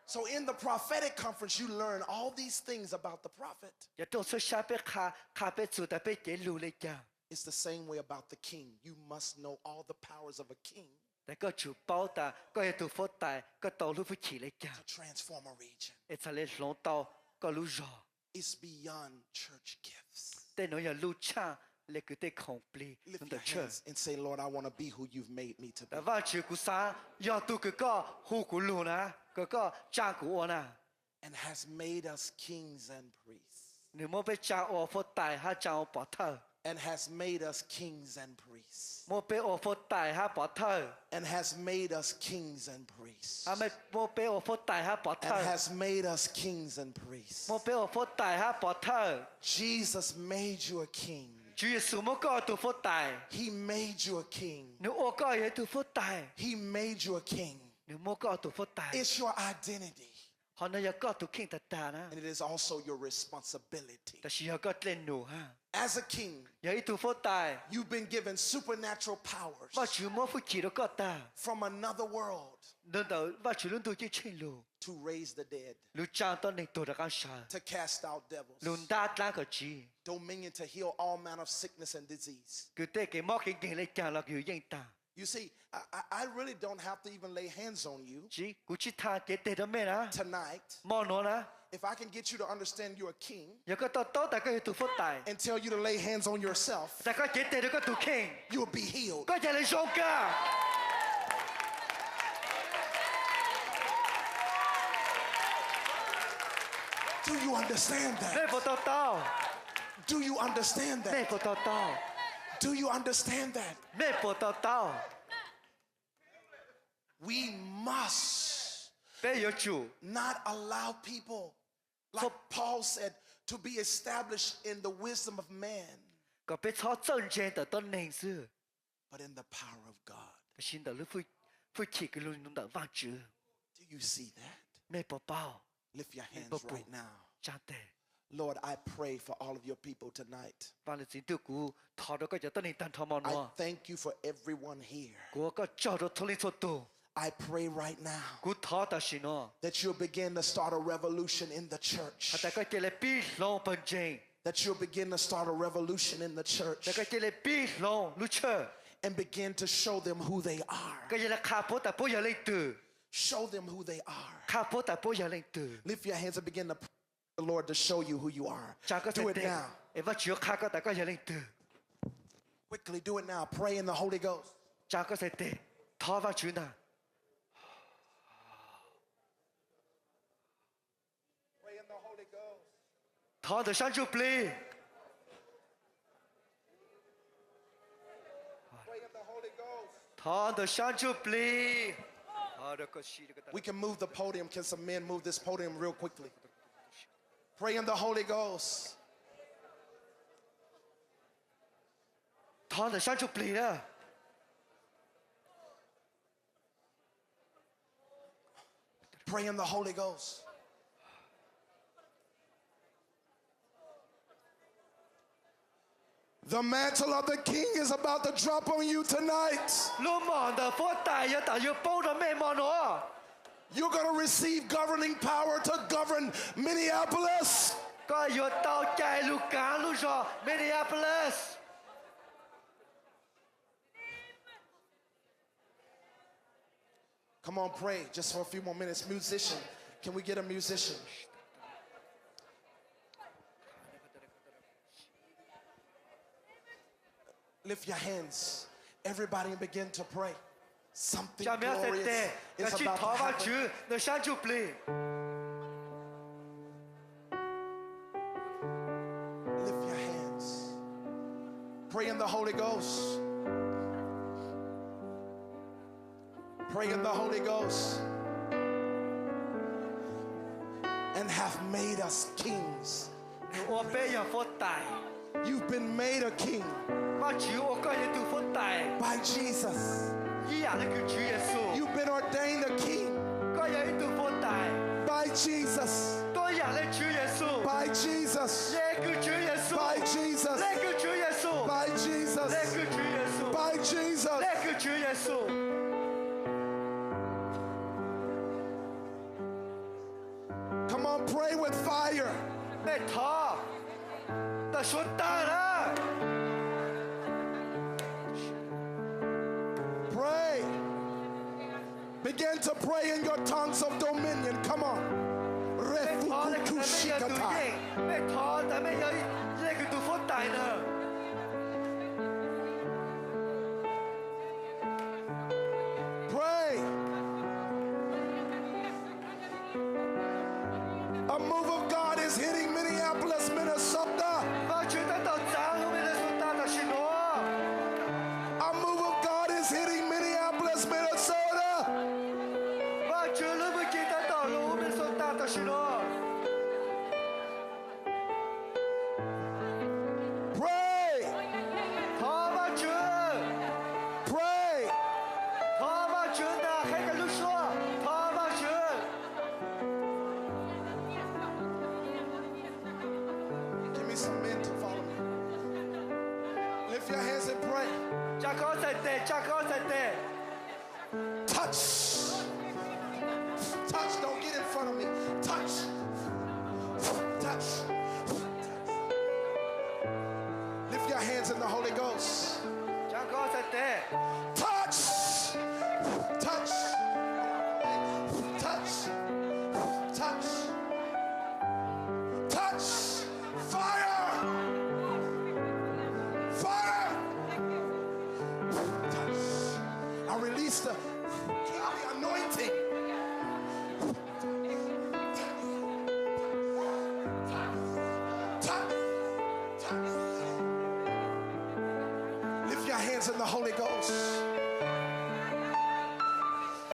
S4: So in the prophetic conference, you learn all these things about the prophet.
S3: 又總是下俾卡俾做但俾嘅路嚟講，
S4: It's the same way about the king. You must know all the powers of a king
S3: 但個主包但個係做佛大個道路福氣嚟講，
S4: to transform a region.
S3: 一齊嚟攞到個路上，
S4: It's beyond church gifts.
S3: 但係有路差嚟佢哋 complete
S4: Lift
S3: 咁
S4: your
S3: 就出。
S4: hands and say, Lord, I want to be who you've made me to be.
S3: 但話住個啥，要到嗰個好個路啦，嗰個揸個我啦，
S4: And has made us kings and priests.
S3: 你冇俾揸我佛大，下揸我膊頭，
S4: And has made us kings and priests.
S3: 冇俾我佛大下膊頭，
S4: And has made us kings and priests.
S3: 係咪冇俾我佛大下膊
S4: And
S3: 頭？
S4: has made us kings and priests.
S3: 冇俾我佛大下膊頭，
S4: Jesus made you a king.
S3: 主耶穌冇講到佛大，
S4: He made you a king.
S3: 你我講嘢到佛大，
S4: He made you a king.
S3: 你冇講到佛大，
S4: It's your identity.
S3: 可能有講到傾得大啦
S4: And，it is also your responsibility.
S3: 但是有個練路嚇，
S4: As a king,
S3: 有一度佛大，
S4: you've been given supernatural powers
S3: 我主冇福氣都覺得，
S4: from another world
S3: 輪到我主輪到啲清路，
S4: to raise the dead,
S3: 路將到你到得咁上。
S4: to cast out devils,
S3: 輪打單個字，
S4: dominion to heal all manner of sickness and disease.
S3: 佢哋嘅魔勁勁嚟講啦，佢應答。
S4: You see, I really don't have to even lay hands on you
S3: 只估知他嘅地到咩啦？
S4: tonight.
S3: 望我啦，
S4: If I can get you to understand you're a king
S3: 有個到大家要讀福大，
S4: and tell you to lay hands on yourself,
S3: 大家嘅地到個讀傾，
S4: you'll be healed.
S3: 嗰日你上噶。
S4: Do you understand
S3: 你
S4: that?
S3: 冇得到，
S4: Do you understand
S3: 你
S4: that?
S3: 冇得到，
S4: Do you understand that?
S3: 你冇得到，
S4: We must
S3: 俾有主，
S4: not allow people, like Paul said, to be established in the wisdom of man,
S3: 個俾錯真正得到認識，
S4: but in the power of God.
S3: 先到你福氣嘅路弄到望住，
S4: Do you see that?
S3: 你冇包，
S4: Lift your hands
S3: Papa.
S4: right now.
S3: 真的。
S4: Lord, I pray for all of your people tonight.
S3: 話你先到估，頭到個就得你當頭望
S4: I
S3: 我，
S4: thank you for everyone here.
S3: 嗰個做到同你做到，
S4: I pray right now
S3: 估頭到是我。
S4: that you'll begin to start a revolution in the church.
S3: 大家叫你必浪本正，
S4: That you'll begin to start a revolution in the
S3: 大
S4: church
S3: 家叫你必浪路出，
S4: and begin to show them who they are.
S3: 個嘢你卡普但不有領導，
S4: Show them who they are.
S3: 卡普但不有領導，
S4: Lift your hands and begin to pray the Lord to show you who you are.
S3: 就個
S4: Do
S3: 實
S4: it
S3: 定，
S4: now.
S3: 而家主要卡個大家有領導，
S4: Quickly do it now. Pray in the Holy Ghost.
S3: 就個實定，頭發轉啊，
S4: Pray in the Holy Ghost.
S3: 頭就上住 play，
S4: Pray in the Holy Ghost.
S3: 頭就上住 play， 頭就個事個
S4: We can move the podium. Can some men move this podium real quickly? Pray in the Holy Ghost.
S3: 頭就上住 play 啦，
S4: Pray in the Holy Ghost.
S1: The mantle of the king is about to drop on you tonight.
S3: 路望的佛大要大要包的咩望我？
S1: You're going to receive governing power to govern Minneapolis.
S3: ก็要到ใจ路การ路上 Minneapolis。
S1: Come on, pray just for a few more minutes. Musician, can we get a musician? Lift your hands, everybody, and begin to pray. Something
S3: 下面要
S1: glorious
S3: 在
S1: is
S3: 要去
S1: about to
S3: 桃花
S1: happen.
S3: 区，那山就不离。
S1: Lift your hands. Pray in the Holy Ghost. Pray in the Holy Ghost. And have made us kings.
S3: 我被人佛大，
S1: You've been made a king
S3: 我主我个人都佛大，
S1: by Jesus.
S3: 依然那个主耶稣，
S1: You've been ordained a king
S3: 个人都佛大，
S1: by Jesus.
S3: 多样的主耶稣，
S1: By Jesus.
S3: 那个主耶稣，
S1: By Jesus.
S3: 那个主耶稣，
S1: By Jesus.
S3: 那个主耶稣，
S1: By Jesus.
S3: 那个主耶稣。
S1: Come on, pray with fire.
S3: 那他，他说大了，
S1: Pray. Begin to pray in your tongues of dominion. Come on.
S3: 他那个没有读
S1: Refukukushikata.
S3: 经，那他咱们要那个读佛大呢。
S1: Pray. A move of God is hitting Minneapolis, Minnesota.
S3: 我觉得到咱后面的说大的许多，
S1: A move of God is hitting Minneapolis, Minnesota.
S3: 我觉得我记得到了后面说大的许多。
S1: Pray.
S3: 他我觉，
S1: Pray.
S3: 他我觉的还跟你说，他我觉。
S1: Give me some men to follow me. Lift your hands and pray.
S3: 加高在地，加高在地。
S1: Touch. Touch. Don't get in front of me. Touch. Touch. Lift your hands in the Holy Ghost.
S3: 加高在地。
S1: Touch. Touch. Touch. Touch. Touch. Fire. Fire. Touch. I release the kingly anointing. Touch. Touch. Lift your hands in the Holy Ghost.